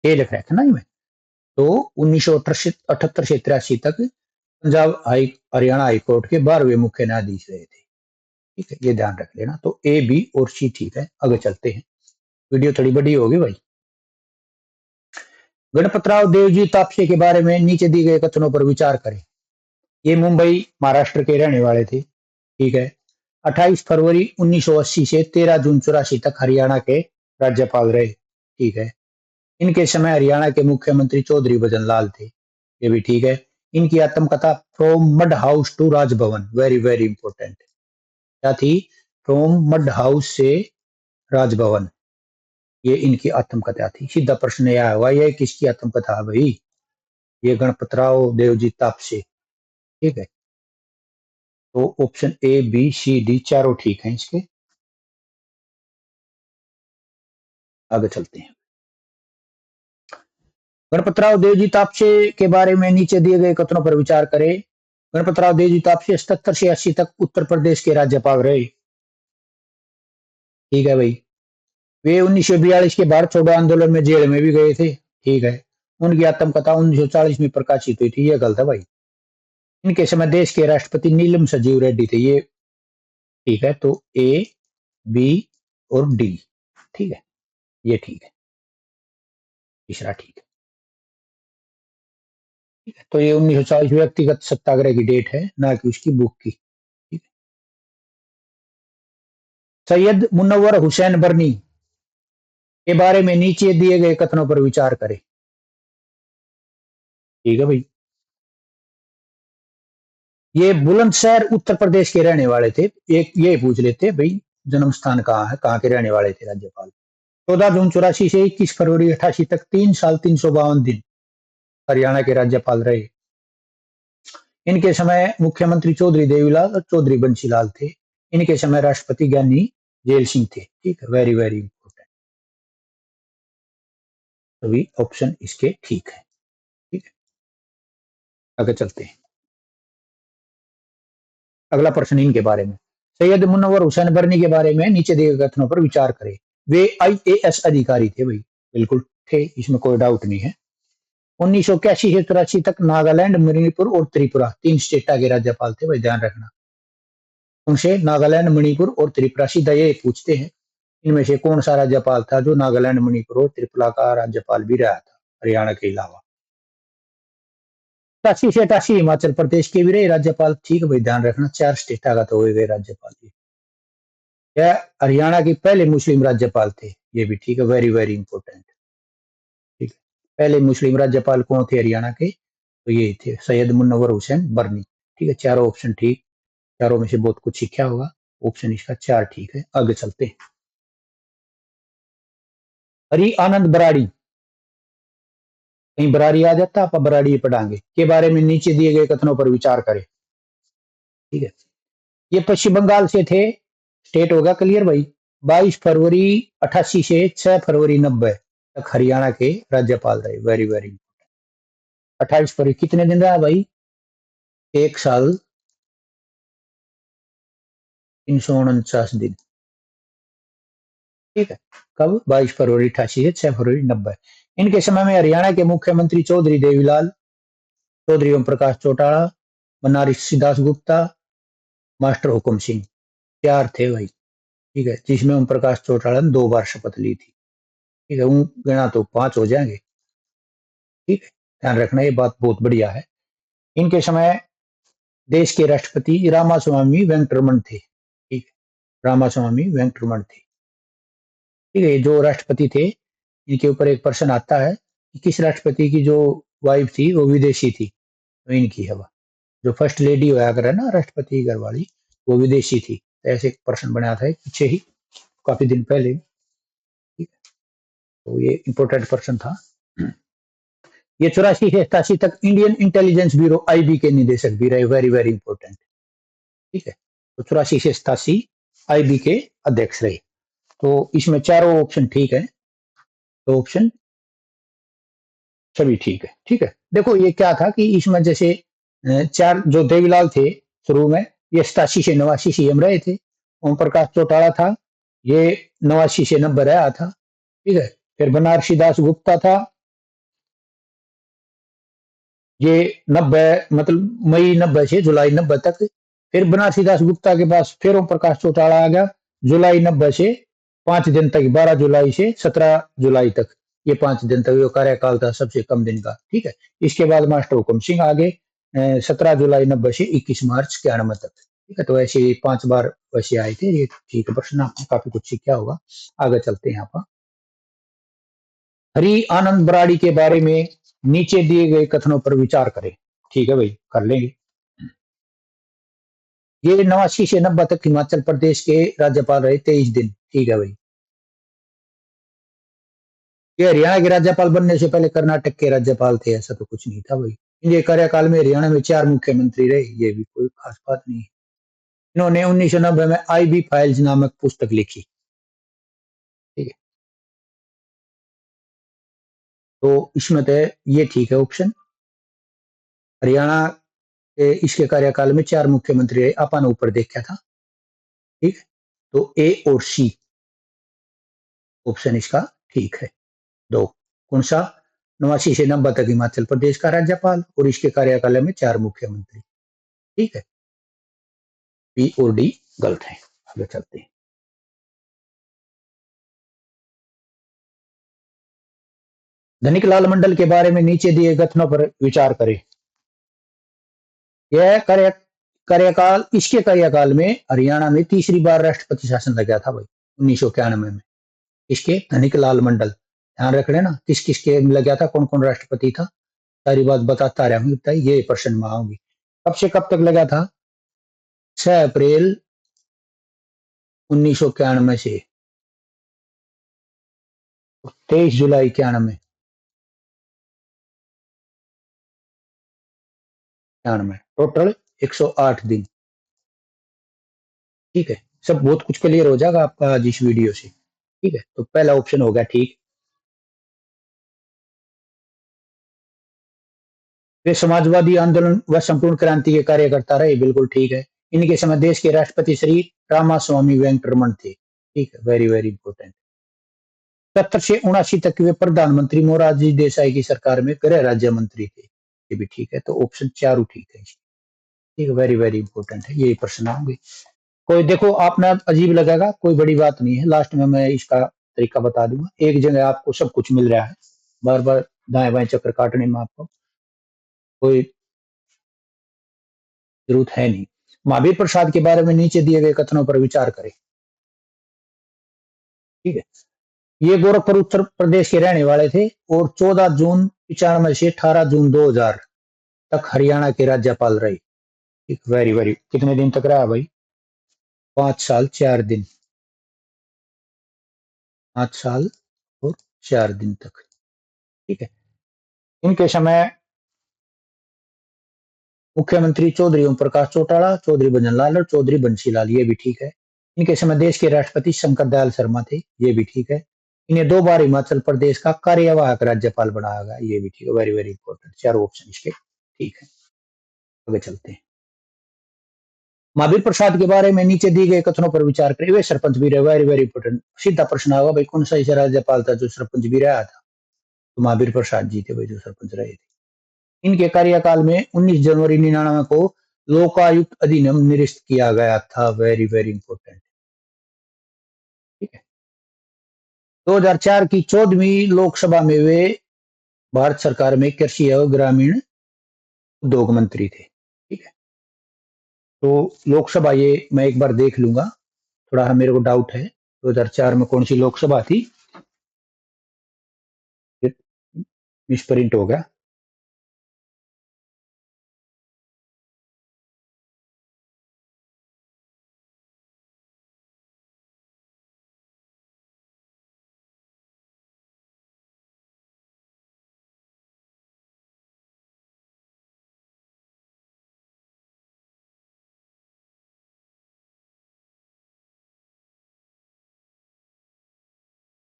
ये लिख रहा था ना मैं। तो 1978 से 83 तक पंजाब हरियाणा हाईकोर्ट के 12वें मुख्य न्यायाधीश रहे थे। ठीक है, ये ध्यान रख लेना। तो ए बी और सी ठीक है। आगे चलते हैं, वीडियो थोड़ी बड़ी होगी भाई। गणपतराव देवजी तापसे के बारे में नीचे दिए गए कथनों पर विचार करें। ये मुंबई महाराष्ट्र के रहने वाले थे। ठीक है, 28 फरवरी 1980 से 13 जून 84 तक हरियाणा के राज्यपाल रहे। ठीक है, इनके समय हरियाणा के मुख्यमंत्री चौधरी भजनलाल थे। ये भी ठीक है। इनकी आत्मकथा from mud house to Raj Bhavan, very very important. क्या थी? फ्रॉम मड हाउस से राजभवन, ये इनकी आत्मकथा थी। सीधा प्रश्न यह हुआ, ये किसकी आत्मकथा है भाई? ये गणपतराव देवजी तापसे। ठीक है, तो option A B C D चारों ठीक हैं इसके। आगे चलते हैं। गणपतराव देवजी तापसे के बारे में नीचे दिए गए कथनों पर विचार करें। गणपतराव देवजी तापसे 77 से 80 तक उत्तर प्रदेश के राज्यपाल रहे। ठीक है भाई। वे 1942 के भारत छोड़ो आंदोलन में जेल में भी गए थे। ठीक है, उनकी आत्मकथा 1940 में प्रकाशित हुई थी। ये गलत है भाई। इनके समय देश के राष्ट्रपति नीलम संजीव रेड्डी थे। ये ठीक है। तो ए बी और डी ठीक है, ये ठीक है, तीसरा ठीक है। ठीक है, तो ये 1940 व्यक्तिगत सत्याग्रह की डेट है, ना कि उसकी बुक की। ठीक है। सैयद मुनव्वर हुसैन बरनी के बारे में नीचे दिए गए कथनों पर विचार करें। ठीक है भाई। ये बुलंदशहर उत्तर प्रदेश के रहने वाले थे। एक ये पूछ लेते भाई, जन्म स्थान कहाँ है, कहाँ के रहने वाले थे राज्यपाल? 14 जून 84 से 21 फरवरी 88 तक 3 साल 352 दिन हरियाणा के राज्यपाल रहे। इनके समय मुख्यमंत्री चौधरी देवीलाल और चौधरी बंशीलाल थे। इनके समय राष्ट्रपति ज्ञानी जेल सिंह थे। ठीक है, वेरी वेरी इंपॉर्टेंट। सभी ऑप्शन इसके ठीक है। ठीक है, आगे चलते हैं। अगला प्रश्न इनके बारे में। सैयद मुनव्वर हुसैन बरनी के बारे में नीचे दिए गए कथनों पर विचार करें। वे आईएएस अधिकारी थे भाई, बिल्कुल थे, इसमें कोई डाउट नहीं है। 1981 से 83 तक नागालैंड, मणिपुर और त्रिपुरा, 3 स्टेटा के राज्यपाल थे भाई, ध्यान रखना। उनसे नागालैंड, मणिपुर और त्रिपुरा, सीधा ये पूछते हैं इनमें से कौन सा राज्यपाल था जो नागालैंड, मणिपुर और त्रिपुरा का राज्यपाल भी रहा था हरियाणा के अलावा। 87 से 88 हिमाचल प्रदेश के भी रहे राज्यपाल। ठीक है भाई, ध्यान रखना, 4 स्टेटा का तो हो गए राज्यपाल। यह हरियाणा के पहले मुस्लिम राज्यपाल थे। ये भी ठीक है, वेरी वेरी इंपॉर्टेंट। ठीक है, पहले मुस्लिम राज्यपाल कौन थे हरियाणा के? तो ये थे सैयद मुनव्वर हुसैन बरनी। ठीक है, चारों ऑप्शन ठीक, चारों में से बहुत कुछ सीखा होगा। ऑप्शन इसका 4 ठीक है। आगे चलते हैं। हरि आनंद बराड़ी, कहीं बराड़ी आ जाता, आप बराड़ी पढ़ाएंगे, के बारे में नीचे दिए गए कथनों पर विचार करें। ठीक है, ये पश्चिम बंगाल से थे। स्टेट होगा क्लियर भाई। 22 फरवरी 88 से 6 फरवरी 90 तक हरियाणा के राज्यपाल रहे। Very very. 28 फरवरी कितने दिन रहा भाई? 1 साल 349 दिन। ठीक है, कब? 22 फरवरी 88 से 6 फरवरी 90। इनके समय में हरियाणा के मुख्यमंत्री चौधरी देवीलाल, चौधरी ओम प्रकाश चौटाला, बनारसी दास गुप्ता, मास्टर हुकुम सिंह। 4 थे भाई, ठीक है, जिसमें ओम प्रकाश चौटाला ने 2 बार शपथ ली थी, ठीक है, गिना तो 5 हो जाएंगे, ठीक है, ध्यान रखना ये बात बहुत बढ़िया है। इनके समय देश के राष्ट्रपति रामास्वामी वेंकटरमन थे, ठीक है, रामास्वामी वेंकटरमन थे, ठीक है, जो राष्ट्रपति थे इनके ऊपर एक प्रश्न आता है कि किस राष्ट्रपति की जो वाइफ थी वो विदेशी थी, तो इनकी हवा जो फर्स्ट लेडी होया करे ना राष्ट्रपति घर वाली, वो विदेशी थी, तो ऐसे एक प्रश्न बनाया था पीछे ही काफी दिन पहले, ठीक है, तो ये इंपॉर्टेंट प्रश्न था। ये 84 से 87 तक इंडियन इंटेलिजेंस ब्यूरो आईबी के निदेशक भी रहे, वेरी वेरी इंपॉर्टेंट, ठीक है, तो 84 से 87 आईबी के अध्यक्ष रहे, तो इसमें चारों ऑप्शन ठीक है, तो ऑप्शन सभी ठीक है, ठीक है। देखो ये क्या था कि इसमें जैसे चार जो देवीलाल थे शुरू में, ये 87 से 89 सीएम रहे थे, ओम प्रकाश चौटाला था, ये 89 से 90 रहा था, ठीक है, फिर बनारसी दास गुप्ता था, ये 90 मतलब मई 90 से जुलाई 90 तक, फिर बनारसी दास गुप्ता के पास फिर ओम प्रकाश चौटाला आ गया, जुलाई 90 से 5 दिन तक, 12 जुलाई से 17 जुलाई तक, ये 5 दिन तक जो कार्यकाल था सबसे कम दिन का, ठीक है। इसके बाद मास्टर हुकुम सिंह आगे 17 जुलाई 90 से 21 मार्च 91 तक, ठीक है, तो ऐसे 5 बार वैसे आए थे, ये ठीक है, प्रश्न आपने काफी कुछ सीखा होगा। आगे चलते हैं यहाँ पर, हरि आनंद बराड़ी के बारे में नीचे दिए गए कथनों पर विचार करें, ठीक है भाई, कर लेंगे। ये 89 से 90 तक हिमाचल प्रदेश के राज्यपाल रहे 23 दिन, ठीक है भाई। ये हरियाणा के राज्यपाल बनने से पहले कर्नाटक के राज्यपाल थे, ऐसा तो कुछ नहीं था भाई। इनके कार्यकाल में हरियाणा में 4 मुख्यमंत्री रहे, ये भी कोई खास बात नहीं है। इन्होंने 1990 में आईबी फाइल्स नामक पुस्तक लिखी, ठीक है, तो इसमें तो ये ठीक है ऑप्शन, हरियाणा के इसके कार्यकाल में 4 मुख्यमंत्री रहे, अपन ऊपर देखा था, ठीक है, तो ए और सी ऑप्शन इसका ठीक है। दो, कौन सा, 89 से 90 तक हिमाचल प्रदेश का राज्यपाल और इसके कार्यकाल में 4 मुख्यमंत्री, ठीक है, बी और डी गलत है। आगे चलते हैं, धनिक लाल मंडल के बारे में नीचे दिए कथनों पर विचार करें। यह कार्यकाल इसके कार्यकाल में हरियाणा में तीसरी बार राष्ट्रपति शासन लगा था भाई, 1991 में, इसके धनिक लाल मंडल, ध्यान रख लेना किस किसके लगा था, कौन कौन राष्ट्रपति था, सारी बात बताता रहा हूँ, ये प्रश्न में आऊंगी। कब से कब तक लगा था, 6 अप्रैल 1991 से 23 जुलाई 91, टोटल 108 दिन, ठीक है, सब बहुत कुछ क्लियर हो जाएगा आपका आज इस वीडियो से, ठीक है, तो पहला ऑप्शन हो गया ठीक। वे समाजवादी आंदोलन व संपूर्ण क्रांति के कार्यकर्ता रहे, बिल्कुल ठीक है। इनके समय देश के राष्ट्रपति श्री रामास्वामी वेंकटरमन थे, ठीक है, वेरी वेरी इंपॉर्टेंट। 70 से 79 तक वे प्रधानमंत्री मोरारजी देसाई की सरकार में गृह राज्य मंत्री थे, ये भी ठीक है, तो ऑप्शन चारों ठीक है, ठीक है, वेरी वेरी इंपॉर्टेंट है, यही प्रश्न होंगे। कोई देखो आपने अजीब लगेगा, कोई बड़ी बात नहीं है, लास्ट में मैं इसका तरीका बता दूंगा, एक जगह आपको सब कुछ मिल रहा है, बार बार दाएं बाएं चक्कर काटने में आपको कोई जरूरत है नहीं। महावीर प्रसाद के बारे में नीचे दिए गए कथनों पर विचार करें, ठीक है, ये गोरखपुर उत्तर प्रदेश के रहने वाले थे और 14 जून 95 से 18 जून 2000 तक हरियाणा के राज्यपाल रहे, ठीक, वेरी वेरी, कितने दिन तक रहा भाई, 5 साल 4 दिन, 5 साल और 4 दिन तक, ठीक है। इनके समय मुख्यमंत्री चौधरी ओम प्रकाश चौटाला, चौधरी भजनलाल और चौधरी बंशीलाल, ये भी ठीक है। इनके समय देश के राष्ट्रपति शंकर दयाल शर्मा थे, ये भी ठीक है। इन्हें 2 बार हिमाचल प्रदेश का कार्यवाहक राज्यपाल बनाया गया, ये भी ठीक है, वेरी वेरी इंपॉर्टेंट, चारों ऑप्शन इसके ठीक है। आगे चलते हैं, महावीर प्रसाद के बारे में नीचे दिए गए कथनों पर विचार करें, वे सरपंच भी रहे, वेरी वेरी इंपॉर्टेंट, सीधा प्रश्न आएगा भाई, कौन सा ऐसा राज्यपाल था जो सरपंच भी रहा था, तो महावीर प्रसाद जी थे भाई जो सरपंच रहे थे। इनके कार्यकाल में 19 जनवरी 99 को लोकायुक्त अधिनियम निरस्त किया गया था, वेरी वेरी इंपॉर्टेंट, 2004 की 14वीं लोकसभा में वे भारत सरकार में कृषि एवं ग्रामीण उद्योग मंत्री थे। ठीक है, तो लोकसभा ये मैं एक बार देख लूंगा, थोड़ा मेरे को डाउट है 2004 में कौन सी लोकसभा थी, मिसप्रिंट हो गया।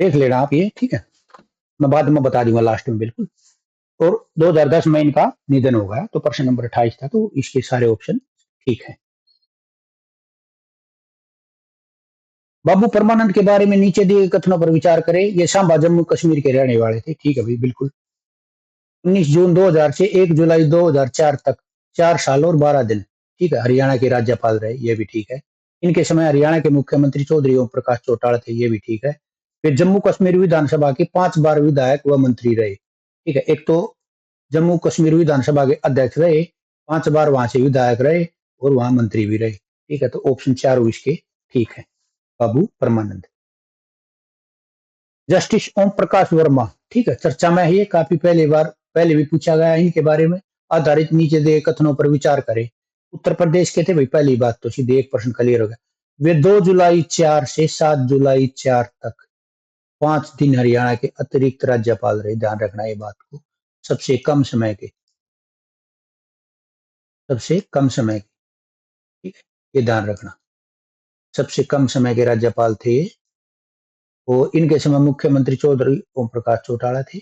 देख लेना आप ये, ठीक है, मैं बाद में बता दूंगा लास्ट में बिल्कुल। और 2010 में इनका निधन हो गया, तो प्रश्न नंबर 28 था, तो इसके सारे ऑप्शन ठीक है। बाबू परमानंद के बारे में नीचे दिए कथनों पर विचार करें। ये सांबा जम्मू कश्मीर के रहने वाले थे। ठीक है भाई, बिल्कुल। 19 जून 2000 से 1 जुलाई 2004 तक 4 साल और 12 दिन, ठीक है, हरियाणा के राज्यपाल रहे, ये भी ठीक है। इनके समय हरियाणा के मुख्यमंत्री चौधरी ओम प्रकाश चौटाला थे, ये भी ठीक है। फिर जम्मू कश्मीर विधानसभा के 5 बार विधायक व मंत्री रहे। ठीक है, एक तो जम्मू कश्मीर विधानसभा के अध्यक्ष रहे, 5 बार वहां से विधायक रहे और वहां मंत्री भी रहे। ठीक है, तो ऑप्शन 4 इसके ठीक है, बाबू परमानंद। जस्टिस ओम प्रकाश वर्मा, ठीक है, चर्चा में है ये, काफी पहले भी पूछा गया है इनके बारे में। आधारित नीचे दिए कथनों पर विचार करें। उत्तर प्रदेश के थे भाई, पहली बात तो सीधे एक प्रश्न क्लियर हो गया। वे 2 जुलाई 4 से 7 जुलाई 4 तक 5 दिन हरियाणा के अतिरिक्त राज्यपाल रहे, ध्यान रखना ये बात को। सबसे कम समय के, सबसे कम समय के, ठीक है, ये ध्यान रखना, सबसे कम समय के राज्यपाल थे। और इनके समय मुख्यमंत्री चौधरी ओम प्रकाश चौटाला थे।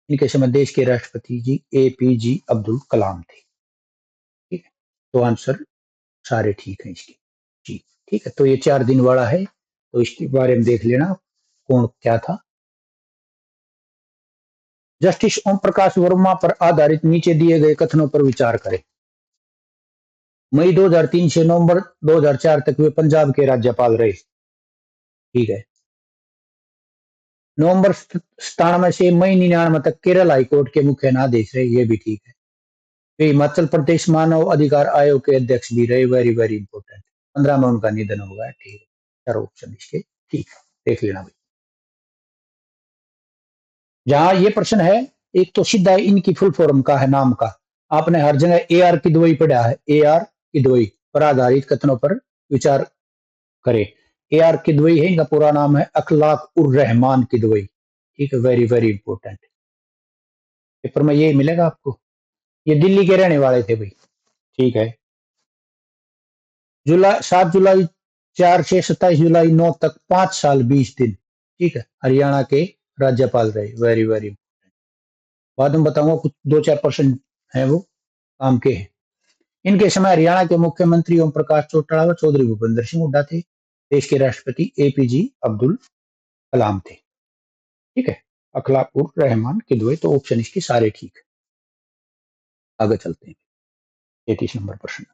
इनके समय देश के राष्ट्रपति जी APJ अब्दुल कलाम थे। ठीक है, तो आंसर सारे ठीक हैं इसके जी। ठीक है, तो ये 4 दिन वाला है, तो इसके बारे में देख लेना कौन क्या था। जस्टिस ओम प्रकाश वर्मा पर आधारित नीचे दिए गए कथनों पर विचार करें। मई 2003 से नवंबर 2004 तक वे पंजाब के राज्यपाल रहे। ठीक है, नवंबर 97 से मई 99 तक केरल हाईकोर्ट के मुख्य न्यायाधीश रहे, ये भी ठीक है। वे हिमाचल प्रदेश मानव अधिकार आयोग के अध्यक्ष भी रहे, वेरी वेरी इंपॉर्टेंट। 15 में उनका निधन हो गया। ठीक है, चारों ऑप्शन इसके ठीक है, देख लेना भाई। जहां ये प्रश्न है, एक तो सीधा इनकी फुल फॉर्म का है, नाम का, आपने हर जगह AR की दवाई पढ़ा है, AR की दवाई पर आधारित कथनों पर विचार करे। AR की दवाई है, इनका पूरा नाम है अखलाक उर रहमान की दवाई। ठीक है, वेरी वेरी इंपॉर्टेंट, पेपर में ये मिलेगा आपको। ये दिल्ली के रहने वाले थे भाई। ठीक है, 7 जुलाई 4 से 27 जुलाई 9 तक 5 साल 20 दिन, ठीक है, हरियाणा के राज्यपाल रहे, वेरी वेरी। बाद में बताऊंगा, कुछ 2-4% है वो काम के हैं। इनके समय हरियाणा के मुख्यमंत्री ओम प्रकाश चौटाला व चौधरी भूपेंद्र सिंह हुड्डा थे। देश के राष्ट्रपति APJ अब्दुल कलाम थे। ठीक है, अखलाकुर रहमान के दुए, तो ऑप्शन इसके सारे ठीक है। आगे चलते हैं, 33 नंबर प्रश्न।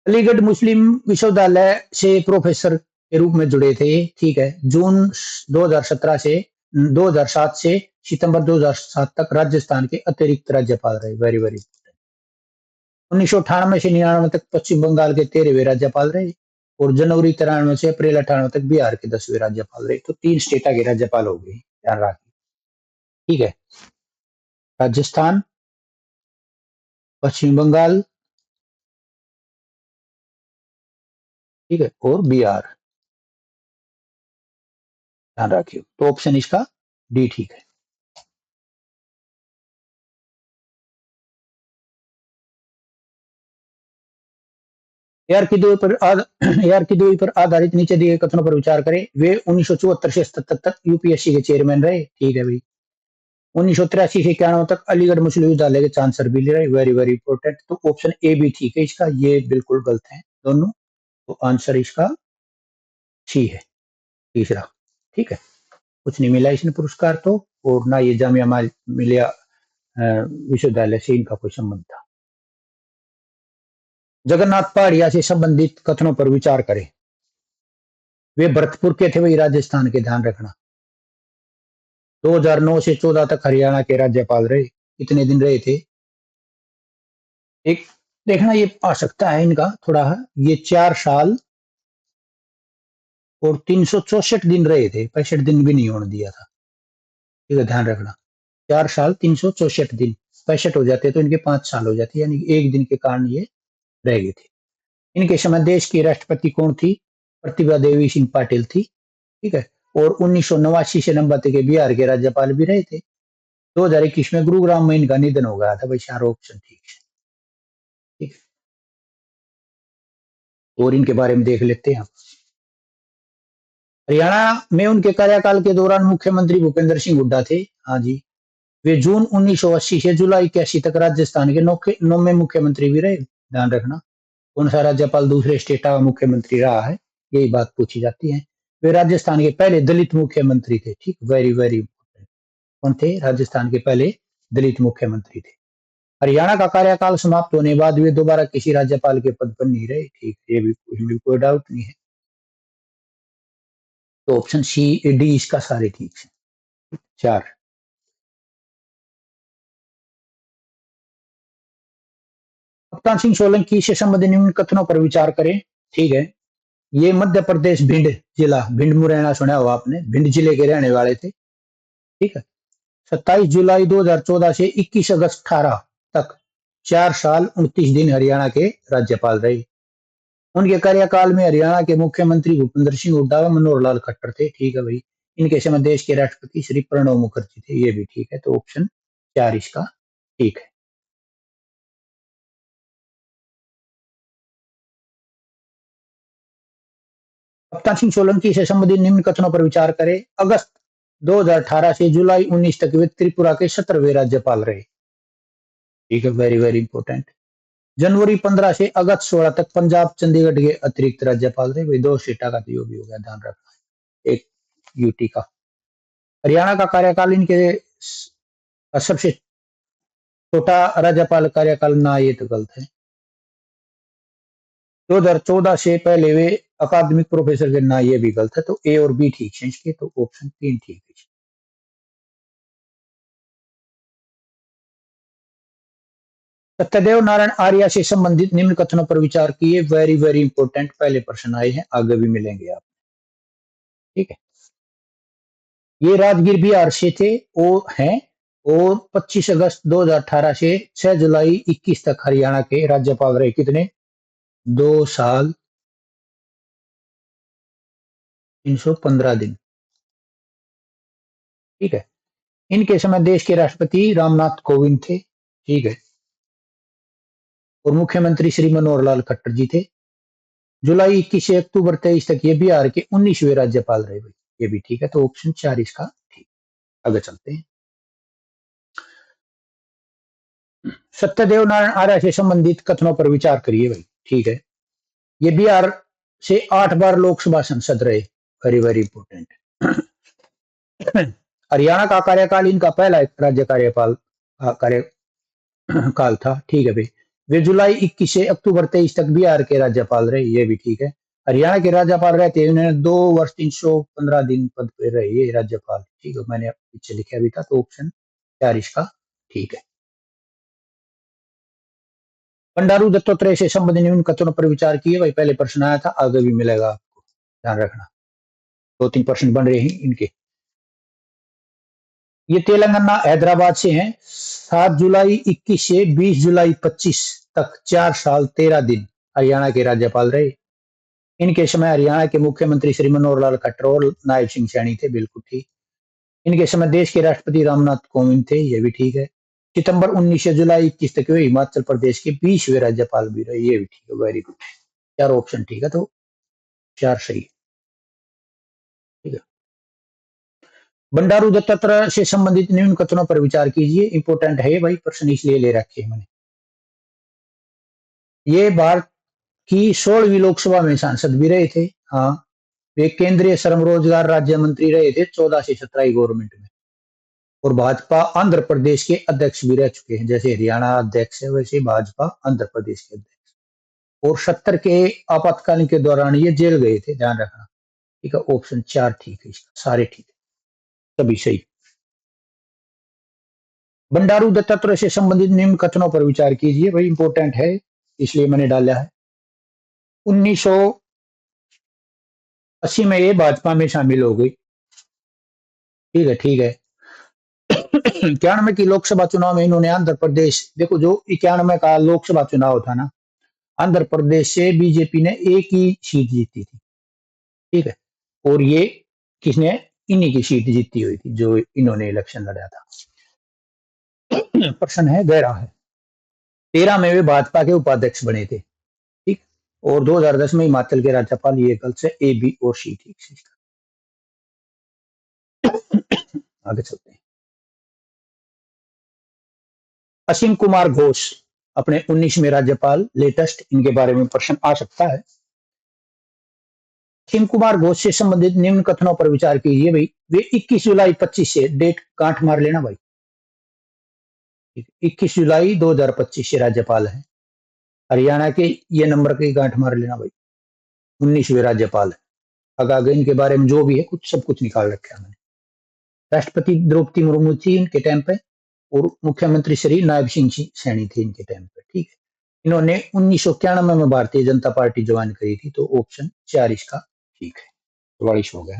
अलीगढ़ मुस्लिम विश्वविद्यालय से प्रोफेसर के रूप में जुड़े थे। ठीक है, जून 2017 से 2007 से सितंबर 2007 तक राजस्थान के अतिरिक्त राज्यपाल रहे, वेरी वेरी। 1998 से 99 तक पश्चिम बंगाल के 13वें राज्यपाल रहे और जनवरी 93 से अप्रैल 98 तक बिहार के 10वें राज्यपाल रहे। तो 3 स्टेटा के राज्यपाल हो गए, ध्यान रखिए। ठीक है, राजस्थान, पश्चिम बंगाल, ठीक है, और बिहार, ध्यान रखिए। तो ऑप्शन इसका डी ठीक है। AR की दो पर आधारित नीचे दिए कथनों पर विचार करें। वे 1974 से 77 तक UPSC के चेयरमैन रहे। ठीक है भाई। 1983 से 91 तक अलीगढ़ मुस्लिम विश्वविद्यालय के चांसलर भी रहे, वेरी वेरी इंपॉर्टेंट। तो ऑप्शन ए भी ठीक है इसका, ये बिल्कुल गलत है दोनों, तो आंसर इसका सी है, तीसरा। ठीक है, कुछ नहीं मिला इसने पुरस्कार तो, और ना ये जामिया मिलिया विश्वविद्यालय से इनका कोई संबंध था। जगन्नाथ पहाड़िया से संबंधित कथनों पर विचार करें। वे भरतपुर के थे, वही राजस्थान के, ध्यान रखना। 2009 से 14 तक हरियाणा के राज्यपाल रहे। कितने दिन रहे थे? एक देखना, ये आ सकता है इनका थोड़ा, ये 4 साल और 364 दिन रहे थे, 65 दिन भी नहीं होने दिया था। ठीक है, ध्यान रखना। 4 साल 364 दिन, 65 हो जाते तो इनके 5 साल हो जाते, यानी एक दिन के कारण ये रह गए थे। इनके समय देश की राष्ट्रपति कौन थी? प्रतिभा देवी सिंह पाटिल थी। ठीक है, और 1989 से नंबर के बिहार के राज्यपाल भी रहे थे। 2021 में गुरुग्राम में इनका निधन हो गया था भाई। चार ऑप्शन ठीक है। ठीक है, और इनके बारे में देख लेते हैं। हरियाणा में उनके कार्यकाल के दौरान मुख्यमंत्री भूपेंद्र सिंह हुड्डा थे। हाँ जी, वे जून 1980 से जुलाई 81 तक राजस्थान के नौवे मुख्यमंत्री भी रहे। ध्यान रखना, कौन सा राज्यपाल दूसरे स्टेट का मुख्यमंत्री रहा है, यही बात पूछी जाती है। वे राजस्थान के पहले दलित मुख्यमंत्री थे। ठीक, वेरी वेरी इंपॉर्टेंट। कौन थे? राजस्थान के पहले दलित मुख्यमंत्री थे। हरियाणा का कार्यकाल समाप्त होने के बाद वे दोबारा किसी राज्यपाल के पद पर नहीं रहे। ठीक, ये भी इसमें कोई डाउट नहीं है। तो ऑप्शन सी डी इसका सारे ठीक है। 4, कप्तान सिंह सोलंकी से संबंधित निम्न कथनों पर विचार करें। ठीक है, ये मध्य प्रदेश भिंड जिला, भिंड मुरैना सुना हो आपने, भिंड जिले के रहने वाले थे। ठीक है, 27 जुलाई 2014 से 21 अगस्त 18 तक 4 साल 29 दिन हरियाणा के राज्यपाल रहे। उनके कार्यकाल में हरियाणा के मुख्यमंत्री भूपेंद्र सिंह हुड्डा व मनोहर लाल खट्टर थे। ठीक है भाई, इनके समय देश के राष्ट्रपति श्री प्रणब मुखर्जी थे। ये भी ठीक है, तो ऑप्शन 4 इसका ठीक है। कप्तान सिंह सोलंकी से संबंधित निम्न कथनों पर विचार करें। अगस्त 2018 से जुलाई 19 तक वे त्रिपुरा के 17वें राज्यपाल रहे। ठीक है, वेरी वेरी इंपॉर्टेंट। जनवरी 15 से अगस्त 16 तक पंजाब चंडीगढ़ के अतिरिक्त राज्यपाल रहे। वे 2 सीटा का तो भी हो गया, ध्यान रखना, एक यूटी का। हरियाणा का कार्यकाल इनके सबसे छोटा राज्यपाल कार्यकाल ना, ये तो गलत है। 2014 से पहले वे अकादमिक प्रोफेसर के ना, ये भी गलत है। तो ए और बी ठीक है इसके, तो ऑप्शन 3 ठीक है। सत्यदेव नारायण आर्य से संबंधित निम्न कथनों पर विचार किए। वेरी वेरी इंपॉर्टेंट, पहले प्रश्न आए हैं, आगे भी मिलेंगे आप। ठीक है, ये राजगीर बिहार से थे, वो हैं, और 25 अगस्त 2018 से 6 जुलाई 21 तक हरियाणा के राज्यपाल रहे। कितने? 2 साल 315 दिन। ठीक है, इनके समय देश के राष्ट्रपति रामनाथ कोविंद थे। ठीक है, और मुख्यमंत्री श्री मनोहर लाल खट्टर जी थे। जुलाई 21 से अक्टूबर 23 तक ये बिहार के 19वें राज्यपाल रहे भाई। ये भी ठीक है, तो ऑप्शन 4 इसका ठीक। आगे चलते हैं। सत्यदेव नारायण आर्य से संबंधित कथनों पर विचार करिए भाई। ठीक है, ये बिहार से 8 बार लोकसभा सांसद रहे। Very very important. हरियाणा का कार्यकाल इनका पहला राज्य कार्यपाल कार्यकाल था। ठीक है भाई, वे जुलाई 21 से अक्टूबर 23 तक बिहार के राज्यपाल रहे। ये भी ठीक है, हरियाणा के राज्यपाल रहते हैं उन्होंने 2 वर्ष 315 दिन पद पे रहे ये राज्यपाल। ठीक है, मैंने पीछे लिखा भी था, तो ऑप्शन 4 इसका ठीक है। बंडारू दत्तात्रेय से संबंधित निम्न कथनों पर विचार किए भाई। पहले प्रश्न आया था, आगे भी मिलेगा आपको, ध्यान रखना। 2-3 प्रश्न बन रहे हैं इनके। ये तेलंगाना हैदराबाद से हैं। 7 जुलाई 21 से 20 जुलाई 25 तक 4 साल 13 दिन हरियाणा के राज्यपाल रहे। इनके समय हरियाणा के मुख्यमंत्री श्री मनोहर लाल खट्टर और नायब सिंह सैनी थे। बिल्कुल ठीक। इनके समय देश के राष्ट्रपति रामनाथ कोविंद थे। ये भी ठीक है। सितंबर 19 से जुलाई 21 तक वे हिमाचल प्रदेश के 20वें राज्यपाल भी रहे। ये भी ठीक है, वेरी गुड। 4 ऑप्शन ठीक है, तो 4 सही है। ठीक है, बंडारू दत्तात्रेय से संबंधित निम्न कथनों पर विचार कीजिए। इंपोर्टेंट है भाई, प्रश्न इसलिए ले रखे हैं मैंने। ये भारत की 16वीं लोकसभा में सांसद भी रहे थे। हाँ, वे केंद्रीय श्रम रोजगार राज्य मंत्री रहे थे 14 से 17 गवर्नमेंट में, और भाजपा आंध्र प्रदेश के अध्यक्ष भी रह चुके हैं। जैसे हरियाणा अध्यक्ष है, वैसे भाजपा आंध्र प्रदेश के अध्यक्ष। और 70 के आपातकालीन के दौरान ये जेल गए थे, ध्यान रखना। ठीक है, ऑप्शन 4 ठीक है, इसका सारे ठीक है, सभी सही। बंडारू दत्तात्रेय से संबंधित निम्न कथनों पर विचार कीजिए। भाई इंपॉर्टेंट है इसलिए मैंने डाला है। 1980 में ये भाजपा में शामिल हो गई। ठीक है, ठीक है। 91 की लोकसभा चुनाव में इन्होंने आंध्र प्रदेश, देखो जो 91 का लोकसभा चुनाव था ना, आंध्र प्रदेश से बीजेपी ने एक ही सीट जीती थी। ठीक है, और ये किसने, इन्हीं की सीट जीती हुई थी जो इन्होंने इलेक्शन लड़ा था। प्रश्न है गहरा है। 13 में वे भाजपा के उपाध्यक्ष बने थे। ठीक, और 2010 में हिमाचल के राज्यपाल। ये गलत है, ए बी और सी ठीक है। आगे चलते हैं। असीम कुमार घोष अपने 19वें राज्यपाल लेटेस्ट, इनके बारे में प्रश्न आ सकता है। असीम कुमार घोष से संबंधित निम्न कथनों पर विचार कीजिए। भाई वे 21 जुलाई 25 से, डेट गांठ मार लेना भाई, 21 जुलाई 2025 से राज्यपाल है हरियाणा के। ये नंबर के गांठ मार लेना भाई, 19वें राज्यपाल है। आगे इनके बारे में जो भी है कुछ सब कुछ निकाल रखा है मैंने। राष्ट्रपति द्रौपदी मुर्मू थी इनके टाइम पे, और मुख्यमंत्री श्री नायब सिंह सैनी थे इनके टाइम पे। ठीक है, इन्होंने 1991 में भारतीय जनता पार्टी ज्वाइन करी थी, तो ऑप्शन 4 इसका ठीक है। 44 हो गया।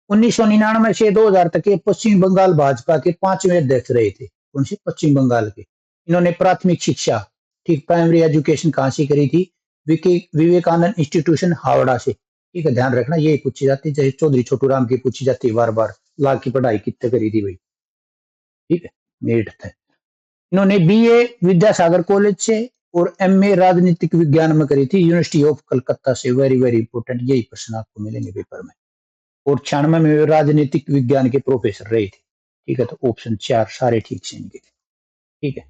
उन्नीस सौ 99 से 2000 तक के पश्चिम बंगाल भाजपा के 5वें अध्यक्ष रहे थे। कौन से, पश्चिम बंगाल के। इन्होंने प्राथमिक शिक्षा, ठीक, प्राइमरी एजुकेशन कहाँ से करी थी, विवेकानंद इंस्टीट्यूशन हावड़ा से। ठीक है, ध्यान रखना ये पूछी जाती है, जैसे चौधरी छोटू राम की पूछी जाती है बार बार, ला की पढ़ाई कितने करी थी भाई। ठीक है, मेरिट थे। इन्होंने बीए विद्यासागर कॉलेज से और एमए राजनीतिक विज्ञान में करी थी यूनिवर्सिटी ऑफ कलकत्ता से। वेरी वेरी इंपॉर्टेंट, यही प्रश्न आपको मिलेंगे पेपर में। और 96 में वे राजनीतिक विज्ञान के प्रोफेसर रहे थे। ठीक है, तो ऑप्शन 4 सारे ठीक से इनके। ठीक है,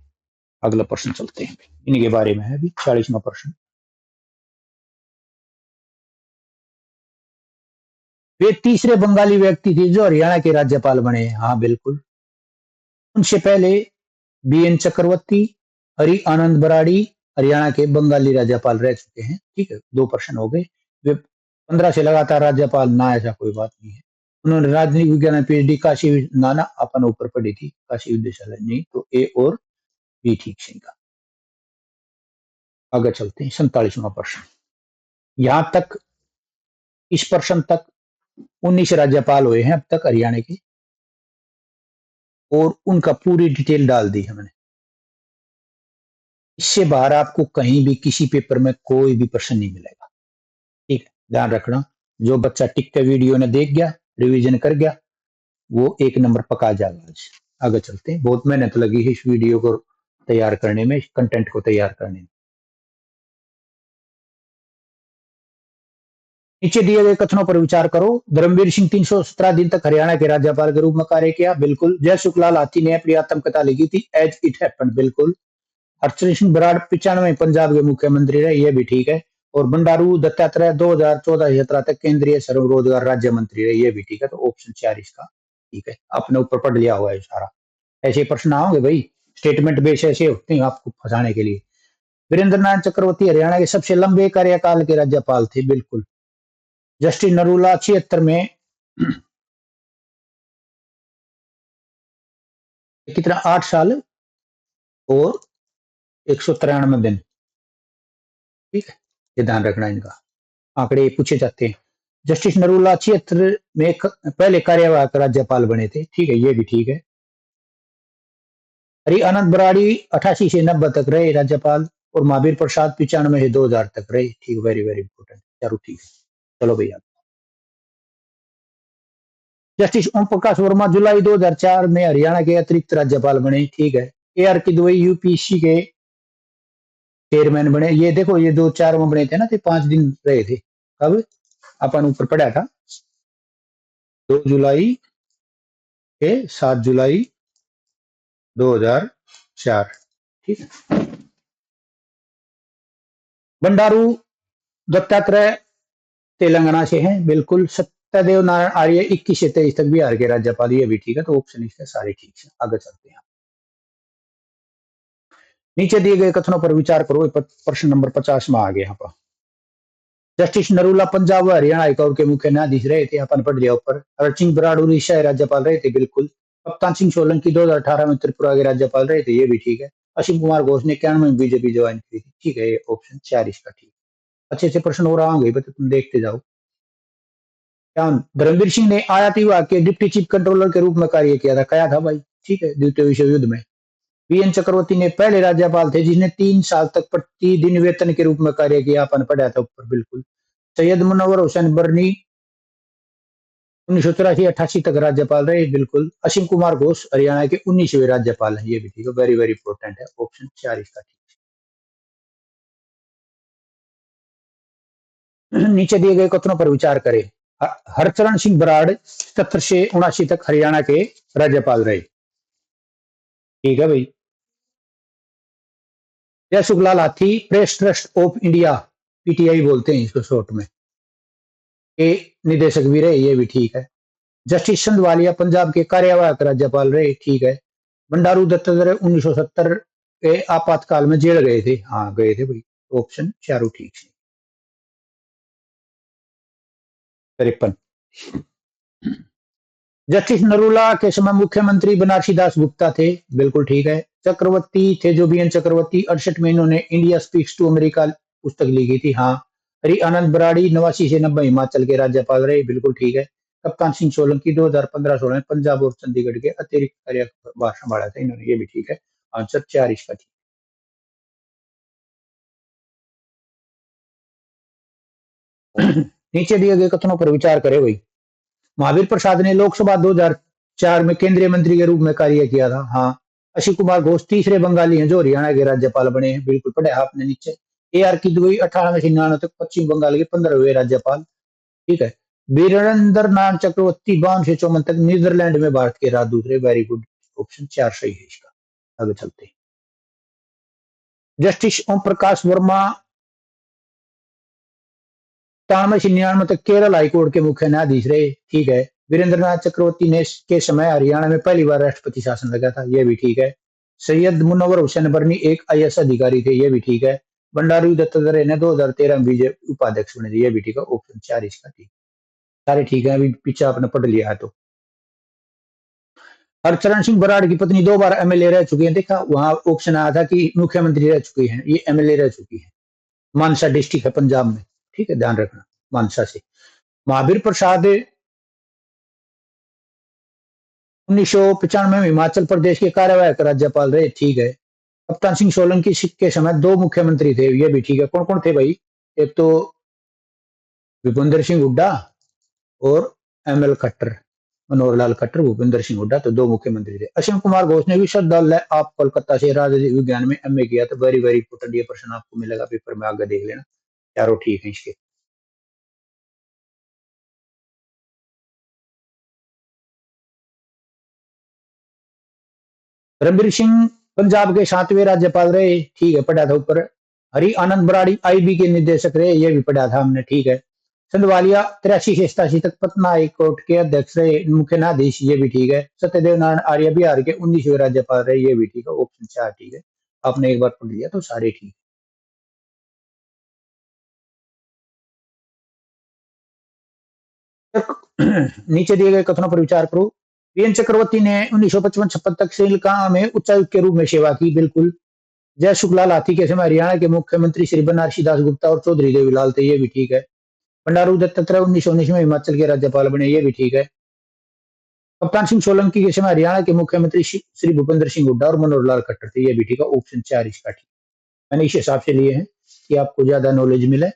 अगला प्रश्न चलते हैं, इनके बारे में है अभी 40वां प्रश्न। वे तीसरे बंगाली व्यक्ति थे जो हरियाणा के राज्यपाल बने। हाँ बिल्कुल, उनसे पहले बीएन चक्रवर्ती, हरि आनंद बराड़ी हरियाणा के बंगाली राज्यपाल रह चुके हैं। ठीक है, 2 प्रश्न हो गए। वे 15 से लगातार राज्यपाल ना, ऐसा कोई बात नहीं है। उन्होंने राजनीति विज्ञान में पीएचडी काशी नाना अपन ऊपर पढ़ी थी, काशी विद्यालय नहीं, तो ए और बी ठीक से का। आगे चलते हैं, 47वां प्रश्न। यहां तक, इस प्रश्न तक 19 राज्यपाल हुए हैं अब तक हरियाणा के, और उनका पूरी डिटेल डाल दी है मैंने। इससे बाहर आपको कहीं भी किसी पेपर में कोई भी प्रश्न नहीं मिलेगा। ठीक है, ध्यान रखना। जो बच्चा टिक के वीडियो ने देख गया, रिवीजन कर गया, वो 1 नंबर पका जाएगा आज। आगे चलते हैं, बहुत मेहनत लगी है इस वीडियो को तैयार करने में, कंटेंट को तैयार करने में। नीचे दिए गए कथनों पर विचार करो। धर्मवीर सिंह 317 दिन तक हरियाणा के राज्यपाल के रूप में कार्य किया। बिल्कुल। जय सुखलाल हाथी ने अपनी आत्मकथा लिखी थी, एज इट हैपेंड। बिल्कुल। हरचरण सिंह बराड़ 95 में पंजाब के मुख्यमंत्री रहे, ये भी ठीक है। और बंडारू दत्तात्रेय 2014-17 तक केंद्रीय श्रम रोजगार राज्य मंत्री रहे, ये भी ठीक है। तो ऑप्शन 4 इसका ठीक है। आपने ऊपर पढ़ लिया हुआ है सारा। ऐसे प्रश्न आओगे भाई, स्टेटमेंट बेस ऐसे होते हैं आपको फंसाने के लिए। वीरेंद्र नारायण चक्रवर्ती हरियाणा के सबसे लंबे कार्यकाल के राज्यपाल थे। बिल्कुल। जस्टिस नरूला 76 में कितना, 8 साल और 193 दिन। ठीक है, ये ध्यान रखना, इनका आंकड़े पूछे जाते हैं। जस्टिस नरूला 76 में पहले कार्यवाहक राज्यपाल बने थे। ठीक है, ये भी ठीक है। हरि आनंद बराड़ी 88 से 90 तक रहे राज्यपाल, और महावीर प्रसाद 95 से 2000 तक रहे। ठीक, वेरी वेरी इंपोर्टेंट, चलो ठीक है। चलो भैया, जस्टिस ओम प्रकाश वर्मा जुलाई 2004 में हरियाणा के अतिरिक्त राज्यपाल बने। ठीक है। ए आर की दुबई यूपीसी के चेयरमैन बने। ये देखो, ये 2004 में बने थे ना, तो 5 दिन रहे थे। कब, अपन ऊपर पढ़ा था, 2 जुलाई के 7 जुलाई 2004। ठीक है। बंडारू दत्तात्रेय तेलंगाना से हैं। बिल्कुल। सत्यदेव नारायण आर्य 21 से 23 तक बिहार के राज्यपाल, ये भी ठीक है। तो ऑप्शन इसके सारे ठीक है। आगे चलते हैं। नीचे दिए गए कथनों पर विचार करो। प्रश्न नंबर 50 में आ गया यहाँ पर। जस्टिस नरूला पंजाब व हरियाणा हाईकोर्ट के मुख्य न्यायाधीश रहे थे, अपन पढ़ लिया ऊपर। हरक सिंह बराड़ उड़ीसा के राज्यपाल रहे थे, बिल्कुल। कप्तान सिंह सोलंकी 2018 में त्रिपुरा के राज्यपाल रहे थे, ये भी ठीक है। असीम कुमार घोष ने 91 में बीजेपी ज्वाइन की थी, ठीक है, ये ऑप्शन 4 इसका ठीक। अच्छे से प्रश्न हो रहा होंगे, तो तुम देखते जाओ। धर्मवीर सिंह ने आयाती विभाग के डिप्टी चीफ कंट्रोलर के रूप में कार्य किया था, कया था भाई, ठीक है, द्वितीय विश्व युद्ध में। वीएन चक्रवर्ती ने पहले राज्यपाल थे जिसने 3 साल तक प्रतिदिन वेतन के रूप में कार्य किया, अपन पढ़ा था ऊपर, बिल्कुल। सैयद मुनव्वर हुसैन बरनी 1984-88 तक राज्यपाल रहे, बिल्कुल। असीम कुमार घोष हरियाणा के 19वें राज्यपाल हैं, ये भी ठीक है, वेरी वेरी इंपॉर्टेंट है, ऑप्शन 4 इसका ठीक है। नीचे दिए गए कथनों पर विचार करें। हरचरण सिंह बराड़ 77 से 79 तक हरियाणा के राज्यपाल रहे, ठीक है भाई। जय सुखलाल हाथी press trust of India, PTI बोलते हैं इसको शॉर्ट में, के निदेशक भी रहे, ये भी ठीक है। जस्टिस संधवालिया पंजाब के कार्यवाहक राज्यपाल रहे, ठीक है। बंडारू दत्तात्रेय 1970 के आपातकाल में जेल गए थे, हाँ गए थे भाई, ऑप्शन चारों ठीक है। 53। जस्टिस नरूला के समय मुख्यमंत्री बनारसी दास गुप्ता थे, बिल्कुल ठीक है। चक्रवर्ती थे जो बीएन चक्रवर्ती, 68 में इन्होंने इंडिया स्पीक्स टू अमेरिका पुस्तक लिखी थी, हाँ। हरि आनंद बराड़ी 89 से 90 हिमाचल के राज्यपाल रहे, बिल्कुल ठीक है। कप्तान सिंह सोलंकी 2015-16 में पंजाब और चंडीगढ़ के अतिरिक्त कार्यभार संभाला था इन्होंने, ये भी ठीक है। आंसर 4 इसका ठीक। नीचे दिए गए कथनों पर विचार करें भाई। महावीर प्रसाद ने लोकसभा 2004 में केंद्रीय मंत्री के रूप में कार्य किया था, हाँ। अशीम कुमार घोष तीसरे बंगाली हैं जो हरियाणा के राज्यपाल बने हैं, बिल्कुल पढ़े आपने नीचे। ए आर की दुबई 18 से 99 तक पश्चिम बंगाल के 15वें राज्यपाल, ठीक है। वीरेंद्र नाथ चक्रवर्ती 52 से 54 तक नीदरलैंड में भारत के राजदूत रहे, वेरी गुड, ऑप्शन 4 सही है इसका। आगे चलते। जस्टिस ओम प्रकाश वर्मा 91 से 99 तक केरल हाईकोर्ट के मुख्य न्यायाधीश रहे, ठीक है। वीरेंद्र नाथ चक्रवर्ती ने के समय हरियाणा में पहली बार राष्ट्रपति शासन लगा था, यह भी ठीक है। सैयद मुनव्वर हुसैन बरनी एक आईएएस अधिकारी थे, यह भी ठीक है। बंडारू दत्तात्रेय ने 2013 में बीजेपी उपाध्यक्ष बने थे, यह भी ठीक है, ऑप्शन 4 इसका ठीक। सारे ठीक है, अभी पीछे आपने पढ़ लिया है तो। हरचरण सिंह बराड़ की पत्नी 2 बार एमएलए रह चुकी है, देखा वहां ऑप्शन आया था कि मुख्यमंत्री रह चुकी है, ये एमएलए रह चुकी है। मानसा डिस्ट्रिक्ट है पंजाब में, ठीक है, ध्यान रखना, मानसा से। महावीर प्रसाद 1995 में हिमाचल प्रदेश के कार्यवाहक राज्यपाल रहे, ठीक है। कप्तान सिंह सोलंकी के समय 2 मुख्यमंत्री थे, ये भी ठीक है। कौन कौन थे भाई? एक तो भूपेंद्र सिंह हुड्डा और एमएल खट्टर, मनोहर लाल खट्टर, भूपेंद्र सिंह हुड्डा, तो 2 मुख्यमंत्री थे। असीम कुमार घोष ने विश्वविद्यालय आप कोलकाता से राजनीति विज्ञान में एमए किया, तो वेरी वेरी इंपोर्टेंट, ये प्रश्न आपको मिलेगा पेपर में, आगे देख लेना, चारों ठीक है इसके। रणबीर सिंह पंजाब के 7वें राज्यपाल रहे, ठीक है, पढ़ा था ऊपर। हरि आनंद बराड़ी आईबी के निदेशक रहे, ये भी पढ़ा था हमने, ठीक है। संधवालिया 83 से 87 तक पटना हाई कोर्ट के अध्यक्ष रहे, मुख्य न्यायाधीश, ये भी ठीक है। सत्यदेव नारायण आर्य बिहार के 19वें राज्यपाल रहे, ये भी ठीक है, ऑप्शन 4 ठीक है। आपने एक बार पढ़ लिया तो सारे ठीक। नीचे दिए गए कथनों पर विचार करो। वीएन चक्रवर्ती ने 1955-56 तक श्रीलंका में उच्चायुक्त के रूप में सेवा की, बिल्कुल। जय सुखलाल हाथी के समय हरियाणा के मुख्यमंत्री श्री बनारसी दास गुप्ता और चौधरी देवीलाल थे, ये भी ठीक है। बंडारू दत्तात्रेय 1919 में हिमाचल के राज्यपाल बने, ये भी ठीक है। कप्तान सिंह सोलंकी के समय हरियाणा के मुख्यमंत्री श्री भूपेंद्र सिंह हुड्डा और मनोहर लाल खट्टर थे, ये भी ठीक है, ऑप्शन 4 इसका ठीक। मैंने इस हिसाब से लिए हैं कि आपको ज्यादा नॉलेज मिले,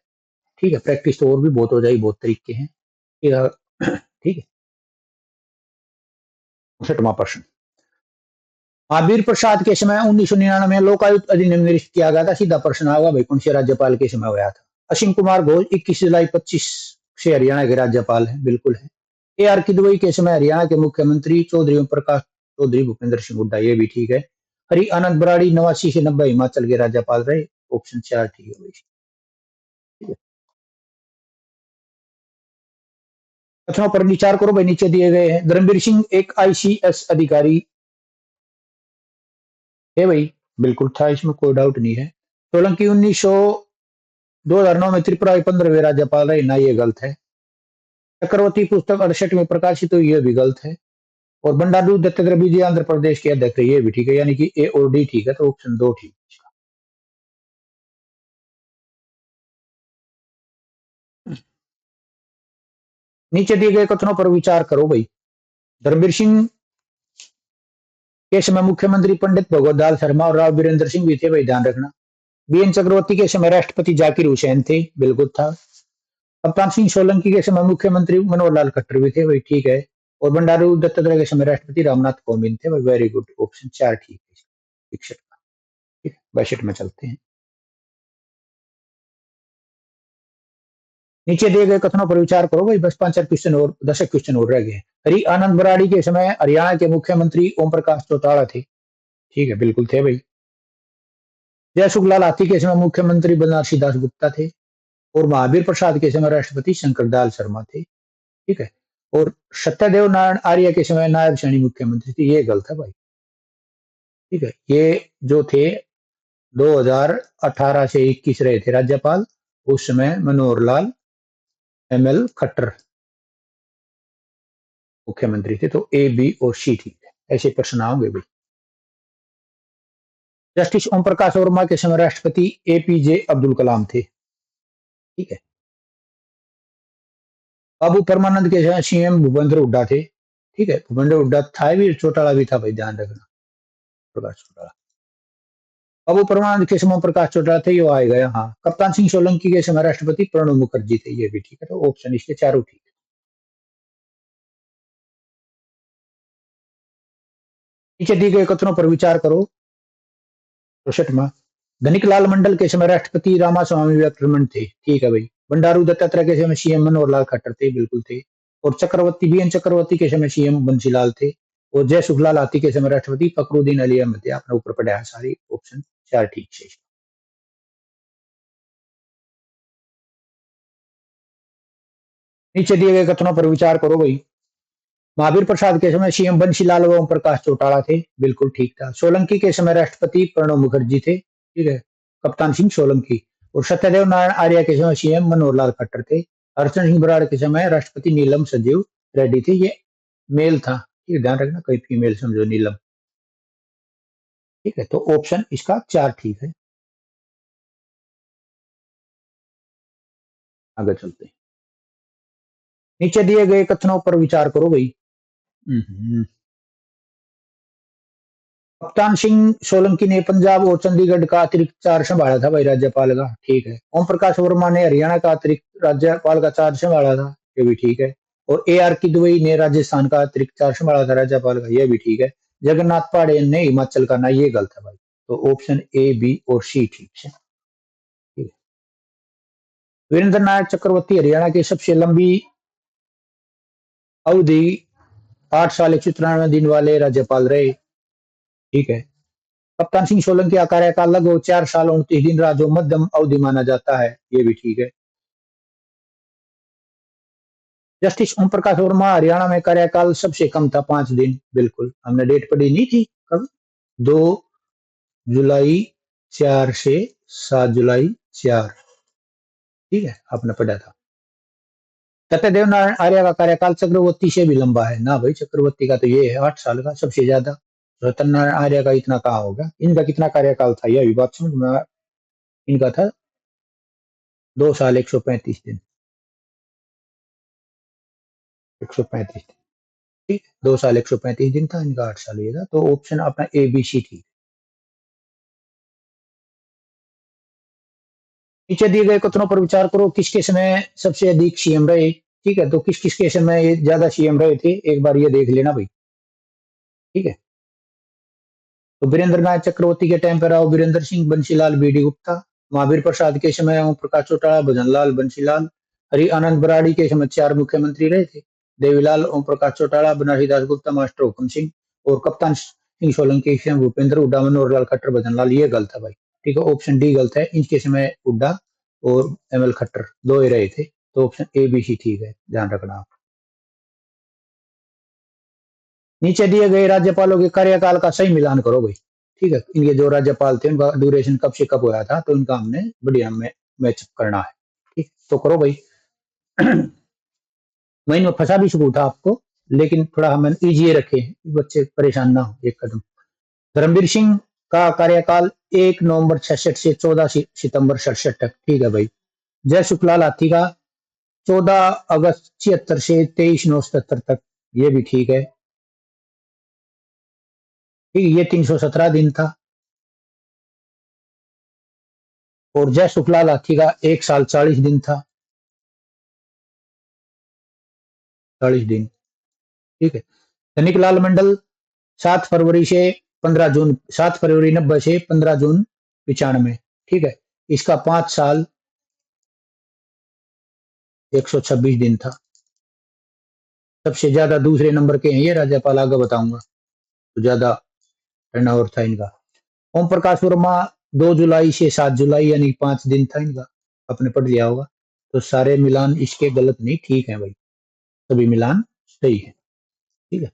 ठीक है। प्रैक्टिस तो और भी बहुत हो जाएगी, बहुत तरीके हैं, ठीक है। 59वां प्रश्न। महावीर प्रसाद के समय 1999 में लोकायुक्त अधिनियम निर्मित किया गया था, सीधा प्रश्न आएगा भाई कौन से राज्यपाल के समय हुआ था? असीम कुमार घोष 21 जुलाई 25 से हरियाणा के राज्यपाल हैं, बिल्कुल है। ए आर की दुबई के समय हरियाणा के मुख्यमंत्री चौधरी ओम प्रकाश चौधरी भूपेंद्र सिंह हुड्डा, ये भी ठीक है। हरि आनंद बराड़ी 89 से 90 हिमाचल के राज्यपाल रहे, ऑप्शन 4 ठीक है भाई, ठीक है। कथनों पर विचार करो भाई, नीचे दिए गए हैं। धर्मवीर सिंह एक आईसीएस अधिकारी है भाई, बिल्कुल था, इसमें कोई डाउट नहीं है। सोलंकी 2009 में त्रिपुरा के 15वें राज्यपाल रहे ना, ये गलत है। चक्रवर्ती पुस्तक 68 में प्रकाशित हुई, ये भी गलत है। और बंडारू दत्तात्रेय विजय आंध्र प्रदेश के अध्यक्ष है, ये भी ठीक है, यानी कि ए और डी ठीक है, तो ऑप्शन 2 ठीक है। नीचे दिए गए कथनों पर विचार करो भाई। धर्मवीर सिंह के समय मुख्यमंत्री पंडित भगवत दाल शर्मा और राव वीरेंद्र सिंह भी थे भाई, ध्यान रखना। बीएन चक्रवर्ती के समय राष्ट्रपति जाकिर हुसैन थे, बिल्कुल था। कप्तान सिंह सोलंकी के समय मुख्यमंत्री मनोहर लाल खट्टर भी थे भाई, ठीक है। और बंडारू दत्तात्रेय के समय राष्ट्रपति रामनाथ कोविंद थे भाई, वेरी गुड, ऑप्शन 4 ठीक है। 61 का, ठीक है। 62 में चलते हैं। नीचे दिए गए कथनों पर विचार करो भाई, बस 5 क्वेश्चन और 10 क्वेश्चन और रह गए। हरि आनंद बराड़ी के समय हरियाणा के मुख्यमंत्री ओम प्रकाश चौटाला थे, ठीक है, बिल्कुल थे भाई। जय सुखलाल हाथी के समय मुख्यमंत्री बनारसी दास गुप्ता थे। और महावीर प्रसाद के समय राष्ट्रपति शंकर दयाल शर्मा थे, ठीक है। और सत्यदेव नारायण आर्य के समय नायब श्रेणी मुख्यमंत्री थे, ये गलत है भाई, ठीक है। ये जो थे 2018 से 21 रहे थे राज्यपाल, उस समय मनोहर लाल एमएल खट्टर मुख्यमंत्री थे, तो ए बी और सी ठीक है, ऐसे प्रश्न आओगे भाई। जस्टिस ओम प्रकाश वर्मा के समय राष्ट्रपति एपीजे अब्दुल कलाम थे, ठीक है। बाबू परमानंद के समय सीएम भूपेंद्र हुड्डा थे, ठीक है। भूपेंद्र हुड्डा था भी, चौटाला भी था भाई, ध्यान रखना, प्रकाश चौटाला। बाबू परमानंद के समय प्रकाश चौटाला थे, ये आएगा यहाँ। कप्तान सिंह सोलंकी के समय राष्ट्रपति प्रणब मुखर्जी थे, ये भी ठीक है, तो ऑप्शन इसके चारों ठीक है। नीचे दिए गए कथनों पर विचार करो। 64वां, धनिक लाल मंडल के समय राष्ट्रपति रामास्वामी वेंकटरमण थे, ठीक है भाई। बंडारू दत्तात्रेय के समय सीएम मनोहर लाल खट्टर थे, बिल्कुल थे। और चक्रवर्ती बीएन चक्रवर्ती के समय सीएम बंसीलाल थे। और जय सुखलाल हाथी के समय राष्ट्रपति फखरुद्दीन अली अहमद थे। आपने ऊपर पढ़ा है सारी, ऑप्शन 4 ठीक है। नीचे दिए गए कथनों पर विचार करो भाई। महावीर प्रसाद के समय सीएम बंसीलाल व ओम प्रकाश चौटाला थे, बिल्कुल ठीक था। सोलंकी के समय राष्ट्रपति प्रणब मुखर्जी थे, ठीक है, कप्तान सिंह सोलंकी। और सत्यदेव नारायण आर्य के समय सीएम मनोहर लाल खट्टर थे। अर्चन सिंह बराड़ के समय राष्ट्रपति नीलम संजीव रेड्डी थे, ये मेल था, ये ध्यान रखना, कहीं फीमेल समझो नीलम, ठीक है। तो ऑप्शन इसका 4 ठीक है। आगे चलते हैं। नीचे दिए गए कथनों पर विचार करो भाई। कप्तान सिंह सोलंकी ने पंजाब और चंडीगढ़ का अतिरिक्त चार्ज संभाला था भाई, राज्यपाल का, ठीक है। ओम प्रकाश वर्मा ने हरियाणा का अतिरिक्त राज्यपाल का चार्ज संभाला था, ये भी ठीक है। और ए आर की दुबई ने राजस्थान का अतिरिक्त चार्ज संभाला था राज्यपाल का, ये भी ठीक है। जगन्नाथ पांडेय ने हिमाचल का, ना ये गलत है भाई, तो ऑप्शन ए बी और सी ठीक है, ठीक है। वीरेंद्र नाथ चक्रवर्ती हरियाणा की सबसे लंबी अवधि 8 साल 193 दिन वाले राज्यपाल रहे, ठीक है। कप्तान सिंह सोलंकी का कार्यकाल लगभग 4 साल 29 दिन रहा, जो मध्यम अवधि माना जाता है, ये भी ठीक है। जस्टिस ओम प्रकाश वर्मा हरियाणा में कार्यकाल सबसे कम था, 5 दिन, बिल्कुल। हमने डेट पढ़ी नहीं थी कब, 2 जुलाई 4 से 7 जुलाई 4, ठीक है, आपने पढ़ा था। सत्यदेव नारायण आर्य का कार्यकाल चक्रवर्ती से भी लंबा है ना भाई, चक्रवर्ती का तो ये है 8 साल का, सबसे ज्यादा। सत्यनारायण आर्य का इतना कहाँ होगा, इनका कितना कार्यकाल था, यह भी बात समझ में। इनका था 2 साल 135 दिन, 135 दिन, ठीक, 2 साल 135 दिन था इनका, 8 साल ये था, तो ऑप्शन अपना ए बी सी ठीक। नीचे दिए गए कथनों पर विचार करो। किसके समय सबसे अधिक सीएम रहे, ठीक है, तो किस किसके समय ये ज्यादा सीएम रहे थे, एक बार ये देख लेना भाई, ठीक है। तो वीरेंद्र नाथ चक्रवर्ती के टाइम पर राव वीरेंद्र सिंह, बंसीलाल बीडी गुप्ता। महावीर प्रसाद के समय ओम प्रकाश चौटाला, भजनलाल, बंसीलाल। हरि आनंद बराड़ी के समय 4 मुख्यमंत्री रहे थे, देवीलाल, ओम प्रकाश चौटाला, बनारसी दास गुप्ता, मास्टर हुक्म सिंह। और कप्तान सिंह सोलंकी के समय भूपेंद्र हुड्डा, मनोहर लाल खट्टर, भजनलाल, ये गलत है भाई, ठीक है, ऑप्शन डी गलत है। इनके समय हुड्डा और एमएल खट्टर दो ही रहे थे, तो ऑप्शन ए बी सी ठीक है, ध्यान रखना आप। नीचे दिए गए राज्यपालों के कार्यकाल का सही मिलान करो भाई। ठीक है। इनके जो राज्यपाल थे उनका ड्यूरेशन कब से कब हुआ था, तो इनका हमने बढ़िया में मैचअप करना है। ठीक, तो करो भाई। मैं इनमें फंसा भी सकूँ था आपको, लेकिन थोड़ा हम इजी रखे, बच्चे परेशान ना हो एक कदम। धर्मवीर सिंह का कार्यकाल 1 नवंबर 66 से 14 सितंबर 67 तक। ठीक है भाई। जय सुखलाल हाथी का 14 अगस्त 76 से 23 9 77 तक। ये भी ठीक है। ठीक, ये 317 दिन था। और जय सुखलाल हाथी का 1 साल 40 दिन था। 40 दिन। ठीक है। धनिकलाल मंडल 7 फरवरी से 15 जून, 7 फरवरी 90 से 15 जून 95। ठीक है। इसका 5 साल 126 दिन था। सबसे ज्यादा दूसरे नंबर के हैं ये राज्यपाल, आगे बताऊंगा। तो ज्यादा टर्नओवर था इनका। ओम प्रकाश वर्मा 2 जुलाई से 7 जुलाई, यानी 5 दिन था इनका। आपने पढ़ लिया होगा। तो सारे मिलान इसके गलत नहीं, ठीक है भाई, सभी मिलान सही है। ठीक है।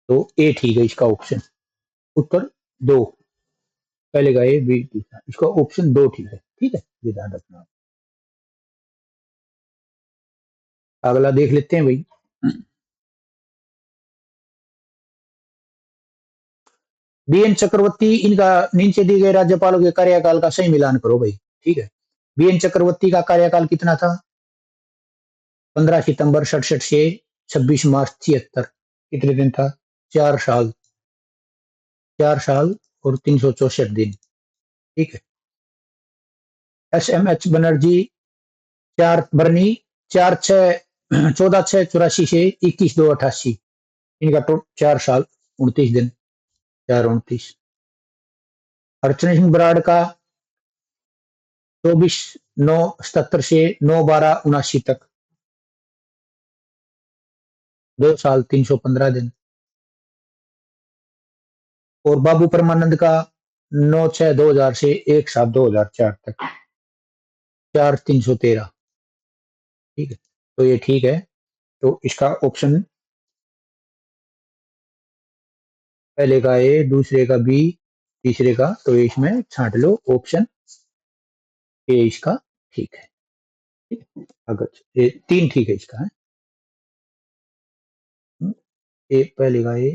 तो ए ठीक है इसका ऑप्शन, उत्तर 2। पहले का ए, बी दूसरा, इसका ऑप्शन 2 ठीक है। ठीक है, ये ध्यान रखना। अगला देख लेते हैं भाई। बीएन चक्रवर्ती, इनका नीचे दिए गए राज्यपालों के कार्यकाल का सही मिलान करो भाई। ठीक है। बीएन चक्रवर्ती का कार्यकाल कितना था? 15 सितंबर 67 से 26 मार्च 76। कितने दिन था? 4 साल। 4 साल और 364 दिन। ठीक है। SMH बनर्जी 4 बरनी 14 6 84 से 21 2 88। इनका तो 4 साल 29 दिन। 4 29। अर्चना सिंह बराड़ का 24 9 77 से 9 12 79 तक। 2 साल 315 दिन। और बाबू परमानंद का 9 6 2000 से 1 7 2004 तक। 4 313। ठीक है। तो ये ठीक है। तो इसका ऑप्शन पहले का ए, दूसरे का बी, तीसरे का, तो इसमें छांट लो ऑप्शन ए इसका ठीक है। ठीक है? अगर ए 3 ठीक है इसका है। ए पहले का ए,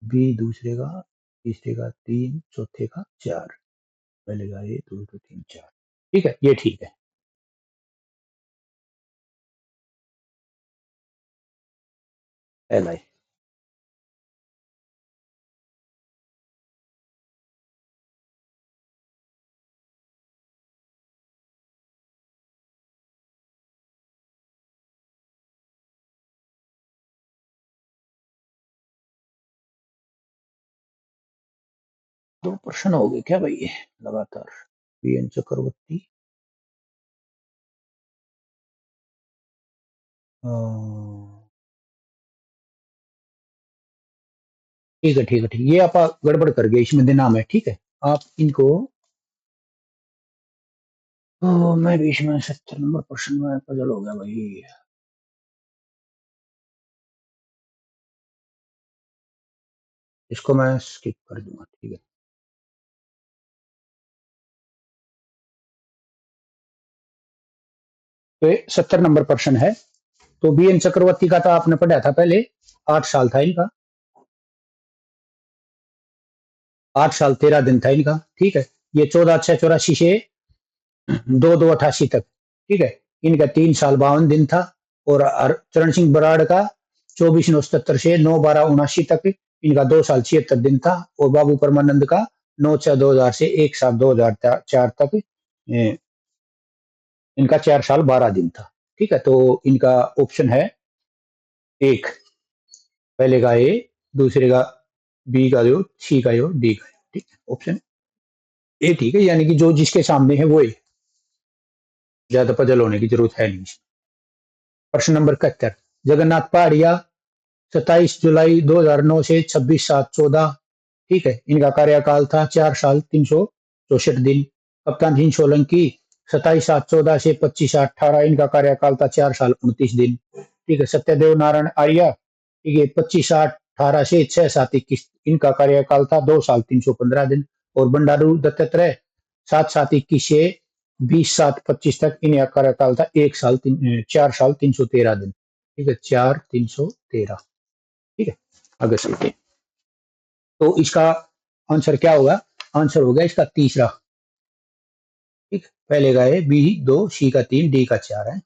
बी दूसरे का, तीसरे का 3, चौथे का 4। पहले का ए, दूसरे 3 4। ठीक है, ये ठीक है। L I. दो प्रश्न हो गए क्या भाई लगातार? बीएन चक्रवर्ती, ठीक है ठीक है ठीक, ये आप गड़बड़ कर गए इसमें देना में। ठीक है, आप इनको मैं भी इसमें 70 नंबर प्रश्न में पजल हो गया भाई। इसको मैं स्किप कर दूंगा। ठीक है। तो 70 नंबर प्रश्न है। तो बीएन चक्रवर्ती का तो आपने पढ़ा था पहले। 8 साल था इनका। 8 साल 13 दिन था इनका। ठीक है। ये 14 6 84 से 2 2 88 तक। ठीक है। इनका 3 साल 52 दिन था। और चरण सिंह बराड़ का 24 9 77 से 9 12 79 तक। इनका 2 साल 76 दिन था। और बाबू परमानंद का 9 6 2000 से 1 7 2004 तक। इनका 4 साल 12 दिन था। ठीक है। तो इनका ऑप्शन है 1। पहले का ए, दूसरे का बी का जो, सी का जो, डी का। ठीक है, ऑप्शन ए ठीक है, यानी कि जो जिसके सामने है वो ए। ज्यादा पजल होने की जरूरत है नहीं। प्रश्न नंबर 71। जगन्नाथ पहाड़िया 27 जुलाई 2009 से 26 7 14। ठीक है। इनका कार्यकाल था 4 साल 364 दिन। कप्तान सिंह सोलंकी 27 7 14 से 25 8 18। इनका कार्यकाल था 4 साल 29 दिन। ठीक है। सत्यदेव नारायण आर्य, ठीक है, 25 8 18 से 6-7-21 इनका कार्यकाल था 2 साल 315 दिन। और बंडारू दत्तात्रेय 7-7-21 से 20-7-25 तक इनका कार्यकाल था 4 साल 313 दिन। ठीक है, 4-313। ठीक है, आगे चलते। तो इसका आंसर क्या होगा? आंसर होगा इसका तीसरा। ठीक, पहले का है बी 2, सी का 3, डी का 4 है।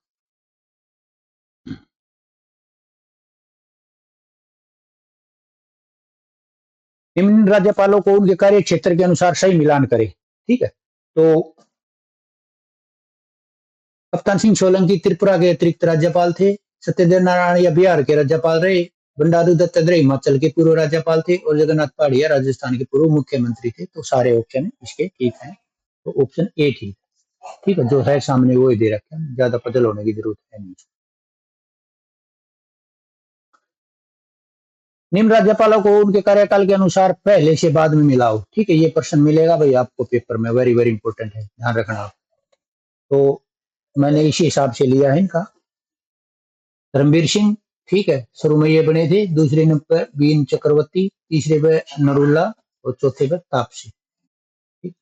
निम्न राज्यपालों को उनके कार्य क्षेत्र के अनुसार सही मिलान करें। ठीक है, तो कप्तान सिंह सोलंकी त्रिपुरा के अतिरिक्त राज्यपाल थे। सत्यदेव नारायण या बिहार के राज्यपाल रहे। बंडारू दत्तात्रेय हिमाचल के पूर्व राज्यपाल थे और जगन्नाथ पहाड़िया राजस्थान के पूर्व मुख्यमंत्री थे। तो सारे ऑप्शन इसके ठीक हैं, तो ऑप्शन ए ठीक। ठीक है, जो है सामने वो ही दे रखे हैं, ज्यादा पजल होने की जरूरत है नहीं। निम्न राज्यपालों को उनके कार्यकाल के अनुसार पहले से बाद में मिलाओ। ठीक है, ये प्रश्न मिलेगा भाई आपको पेपर में, वेरी वेरी इंपॉर्टेंट है, ध्यान रखना। तो मैंने इसी हिसाब से लिया है इनका। धर्मवीर सिंह, ठीक है, शुरू में ये बने थे। दूसरे नंबर बीएन चक्रवर्ती, तीसरे पे नरूल्ला और चौथे पे तापसी। ठीक,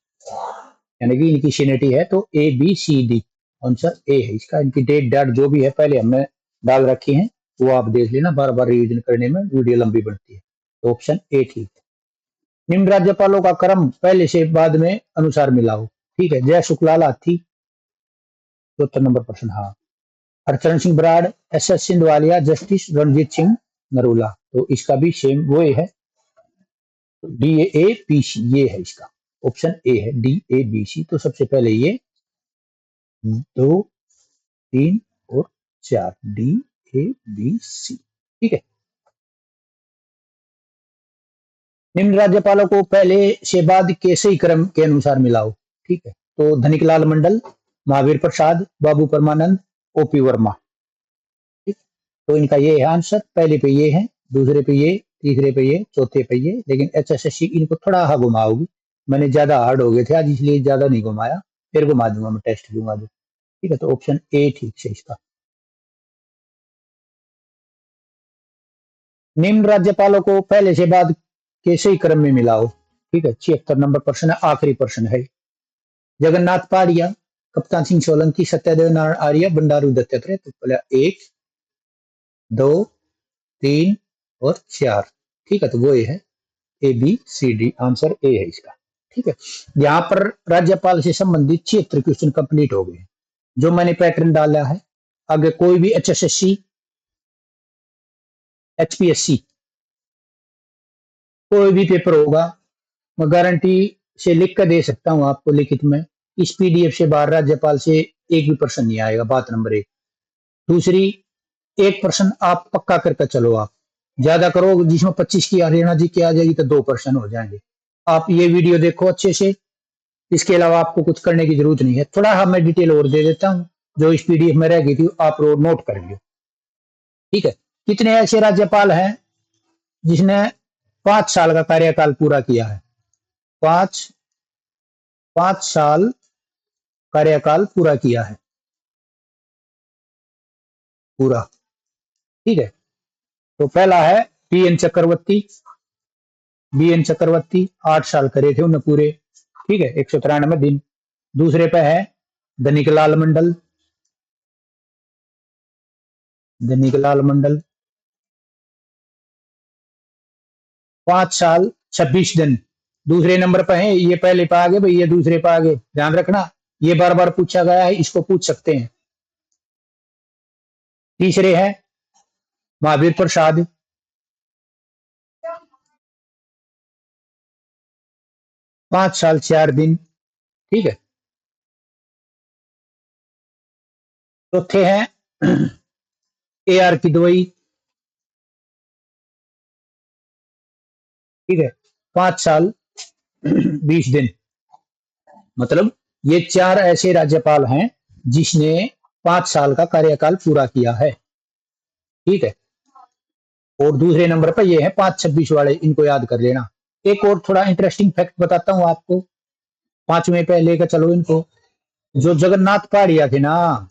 यानी कि इनकी सीनेटी है। तो A B C D, answer A है इसका। इनकी डेट डाट जो भी है पहले हमने डाल रखी है, वो आप देख लेना, बार बार रिवीजन करने में वीडियो लंबी बनती है। तो ऑप्शन ए ठीक है। निम्न राज्यपालों का क्रम पहले से बाद में अनुसार मिलाओ। ठीक है, जय शुक्लाला थी, चौथा नंबर प्रश्न। हाँ, Harcharan Singh Brar, S S Sandhawalia, justice Ranjit Singh Narula. तो इसका भी सेम वो है, डी ए बी सी, ये है इसका ऑप्शन ए है, डी ए बी सी। तो सबसे पहले ये 2, 3 और 4, डी ए बी सी। ठीक है, निम्न राज्यपालों को पहले से बाद के सही क्रम के अनुसार मिलाओ। ठीक है, तो धनिकलाल मंडल, महावीर प्रसाद, बाबू परमानंद, ओपी वर्मा। ठीक, तो इनका ये है आंसर। पहले पे ये है, दूसरे पे ये, तीसरे पे ये, चौथे पे ये। लेकिन एचएसएससी इनको थोड़ा सा घुमाओगी, मैंने ज्यादा हार्ड हो गए थे आज, इसलिए ज्यादा नहीं घुमाया, फिर घुमा दूंगा मैं, टेस्ट दूंगा जो। ठीक है, तो ऑप्शन ए ठीक से इसका। निम्न राज्यपालों को पहले से बाद के सही क्रम में मिलाओ। ठीक है, 76 नंबर प्रश्न है, आखिरी प्रश्न है। जगन्नाथ पहाड़िया, कप्तान सिंह सोलंकी, सत्यदेव नारायण आर्य, बंडारू दत्तात्रेय। तो पहले 1, 2, 3 और 4। ठीक है, तो वो ये है A B C D, answer A है इसका। ठीक है, यहाँ पर राज्यपाल से संबंधित 76 क्वेश्चन कंप्लीट हो गए, जो मैंने पैटर्न डाला है। आगे कोई भी एचएसएससी, एचपीएससी, कोई भी पेपर होगा, मैं गारंटी से लिख कर दे सकता हूं आपको लिखित में, इस पीडीएफ से बाहर राज्यपाल से एक भी प्रश्न नहीं आएगा, बात नंबर 1। दूसरी, एक प्रश्न आप पक्का करके चलो, आप ज्यादा करो, जिसमें 25 की हरियाणा जी की आ जाएगी तो 2 प्रश्न हो जाएंगे। आप ये वीडियो देखो अच्छे से, इसके अलावा आपको कुछ करने की जरूरत नहीं है। थोड़ा हाँ मैं डिटेल और दे देता हूँ, जो इस पीडीएफ में रह गई थी आप नोट कर लियो। ठीक है, कितने ऐसे राज्यपाल हैं जिसने 5 साल का कार्यकाल पूरा किया है? 5 5 साल कार्यकाल पूरा किया है, पूरा। ठीक है, तो पहला है बीएन चक्रवर्ती। बीएन चक्रवर्ती 8 साल करे थे उन्हें पूरे। ठीक है, 193 दिन। दूसरे पे है धनिकलाल मंडल। धनिकलाल मंडल 5 साल 26 दिन। दूसरे नंबर पे है, ये पहले पे आगे भाई, ये दूसरे पे आगे, ध्यान रखना, ये बार बार पूछा गया है, इसको पूछ सकते हैं। तीसरे है महावीर प्रसाद। 5 साल 4 दिन। ठीक है, चौथे हैं ए आर की दवाई। ठीक है, 5 साल 20 दिन। मतलब ये 4 ऐसे राज्यपाल हैं जिसने 5 साल का कार्यकाल पूरा किया है। ठीक है, और दूसरे नंबर पर ये है 5-26 वाले, इनको याद कर लेना। एक और थोड़ा इंटरेस्टिंग फैक्ट बताता हूं आपको, 5वें पे लेकर चलो इनको। जो जगन्नाथ पहाड़िया थे ना,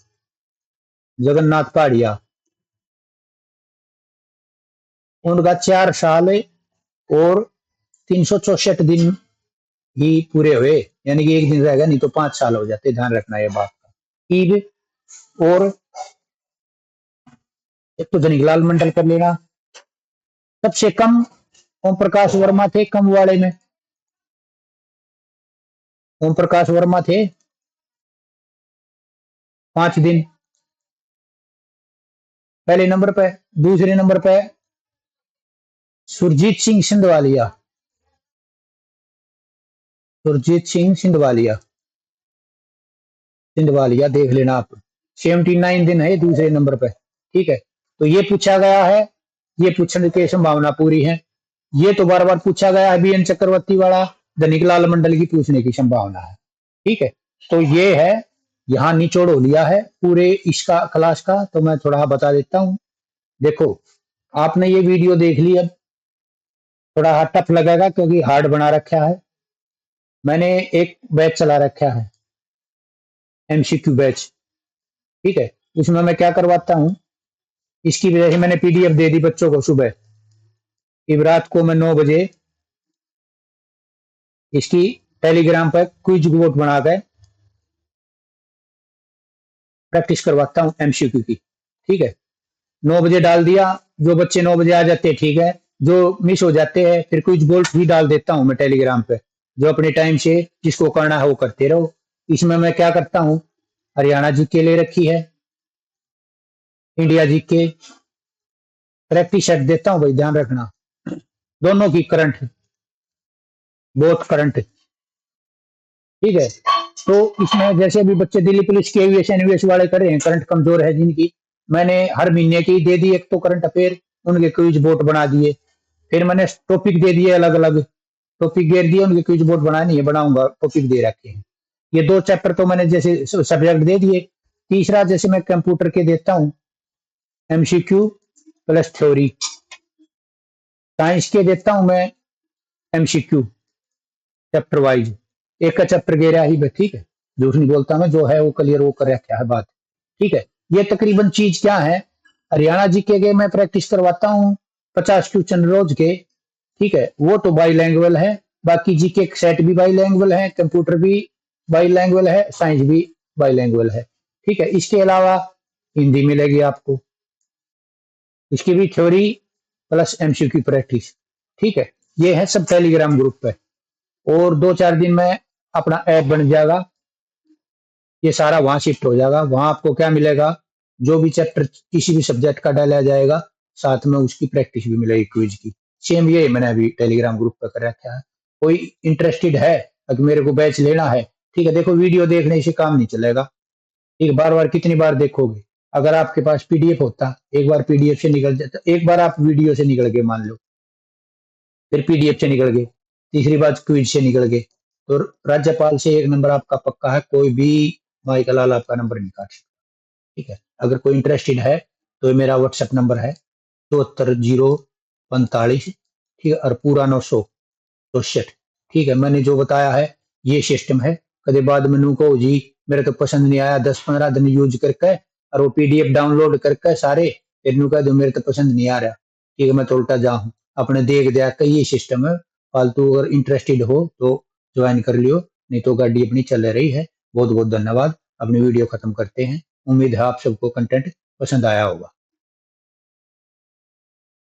जगन्नाथ पहाड़िया, उनका 4 साल और 364 दिन ही पूरे हुए, यानी कि एक दिन रहेगा, नहीं तो 5 साल हो जाते। ध्यान रखना ये बात का। ईब और एक तो धनीलाल मंडल कर लेना। सबसे कम ओम प्रकाश वर्मा थे कम वाले में। ओम प्रकाश वर्मा थे 5 दिन पहले नंबर पे। दूसरे नंबर पे सुरजीत सिंह सिंधवालिया। सुरजीत सिंह सिंधवालिया, सिंधवालिया देख लेना आप। 79 दिन है दूसरे नंबर पे। ठीक है, तो ये पूछा गया है, ये पूछने की संभावना पूरी है। ये तो बार बार पूछा गया है, बीएन चक्रवर्ती वाला, धनिकलाल मंडल की पूछने की संभावना है। ठीक है, तो ये है, यहाँ निचोड़ हो लिया है पूरे इसका क्लास का। तो मैं थोड़ा बता देता हूँ। देखो, आपने ये वीडियो देख ली, अब थोड़ा टफ लगेगा क्योंकि हार्ड बना रखा है। मैंने एक बैच चला रखा है, एमसीक्यू बैच। ठीक है, उसमें मैं क्या करवाता हूँ, इसकी वजह से मैंने पीडीएफ दे दी बच्चों को सुबह। अब रात को मैं 9 बजे इसकी टेलीग्राम पर क्विज बोर्ड बनाकर प्रैक्टिस करवाता हूँ एमसीक्यू की। ठीक है, 9 बजे डाल दिया। जो बच्चे 9 बजे आ जाते हैं ठीक है, जो मिस हो जाते हैं फिर क्विज बोर्ड भी डाल देता हूँ मैं टेलीग्राम पे। जो अपने टाइम से जिसको करना है वो करते रहो। इसमें मैं क्या करता हूँ, हरियाणा जी के ले रखी है, इंडिया जी के प्रैक्टिस सेट देता हूँ भाई, ध्यान रखना। दोनों की करंट, बोथ करंट। ठीक है, तो इसमें जैसे भी बच्चे दिल्ली पुलिस के एविएशन एनवीएस वाले कर रहे हैं, करंट कमजोर है जिनकी, मैंने हर महीने की दे दी एक तो करंट अफेयर, उनके क्विज बोर्ड बना दिए। फिर मैंने टॉपिक दे दिए अलग अलग, टॉपिक दे दिए, उनके क्विज बोर्ड बनाए नहीं है, बनाऊंगा, टॉपिक दे रखे हैं। ये 2 चैप्टर तो मैंने जैसे सब्जेक्ट दे दिए। तीसरा जैसे मैं कंप्यूटर के देता हूँ एमसीक्यू प्लस थ्योरी। साइंस के देता हूं मैं एमसीक्यू चैप्टर वाइज, एक का चैप्टर गेरा ही बस। ठीक है, झूठ नहीं बोलता मैं, जो है वो क्लियर वो कर रखा है बात। ठीक है, ये तकरीबन चीज क्या है, हरियाणा जीके के मैं प्रैक्टिस करवाता हूँ 50 क्वेश्चन रोज के। ठीक है, वो तो बाई लैंग्वेज है। बाकी जीके सेट भी बाई लैंग्वेज है, कंप्यूटर भी बाई लैंग्वेज है, साइंस भी बाई लैंग्वेज है। ठीक है, इसके अलावा हिंदी मिलेगी आपको, इसकी भी थ्योरी प्लस एमसीक्यू प्रैक्टिस। ठीक है, ये है सब टेलीग्राम ग्रुप पे। और 2-4 दिन में अपना ऐप बन जाएगा, ये सारा वहां शिफ्ट हो जाएगा। वहां आपको क्या मिलेगा, जो भी चैप्टर किसी भी सब्जेक्ट का डाला जाएगा, साथ में उसकी प्रैक्टिस भी मिलेगी क्विज की। सेम ये मैंने अभी टेलीग्राम ग्रुप पर कर रखा है। कोई इंटरेस्टेड है, अगर मेरे को बैच लेना है, ठीक है, देखो वीडियो देखने से काम नहीं चलेगा। ठीक, बार बार कितनी बार देखोगे। अगर आपके पास पीडीएफ होता, एक बार पीडीएफ से निकल जाता, एक बार आप वीडियो से निकल गए मान लो, फिर पीडीएफ से निकल गए, तीसरी बार क्विज से निकल गए, तो राज्यपाल से एक नंबर आपका पक्का है, कोई भी माइक लाल आपका नंबर नहीं काट सकता। ठीक है, अगर कोई इंटरेस्टेड है तो ये मेरा व्हाट्सएप नंबर है 74 045। ठीक है, और पूरा 964। ठीक है, मैंने जो बताया है ये सिस्टम है। कभी बाद में नू को जी मेरे तो पसंद नहीं आया, 10-15 दिन यूज करके और वो पीडीएफ डाउनलोड करके सारे, फिर नू कह दो मेरे तो पसंद नहीं आ रहा। ठीक है, मैं तो उल्टा जाऊँ अपने देख दिया का ये सिस्टम है। फालतू अगर इंटरेस्टेड हो तो ज्वाइन कर लियो, नहीं तो गाड़ी अपनी चल रही है। बहुत बहुत धन्यवाद। अपनी वीडियो खत्म करते हैं। उम्मीद है आप सबको कंटेंट पसंद आया होगा।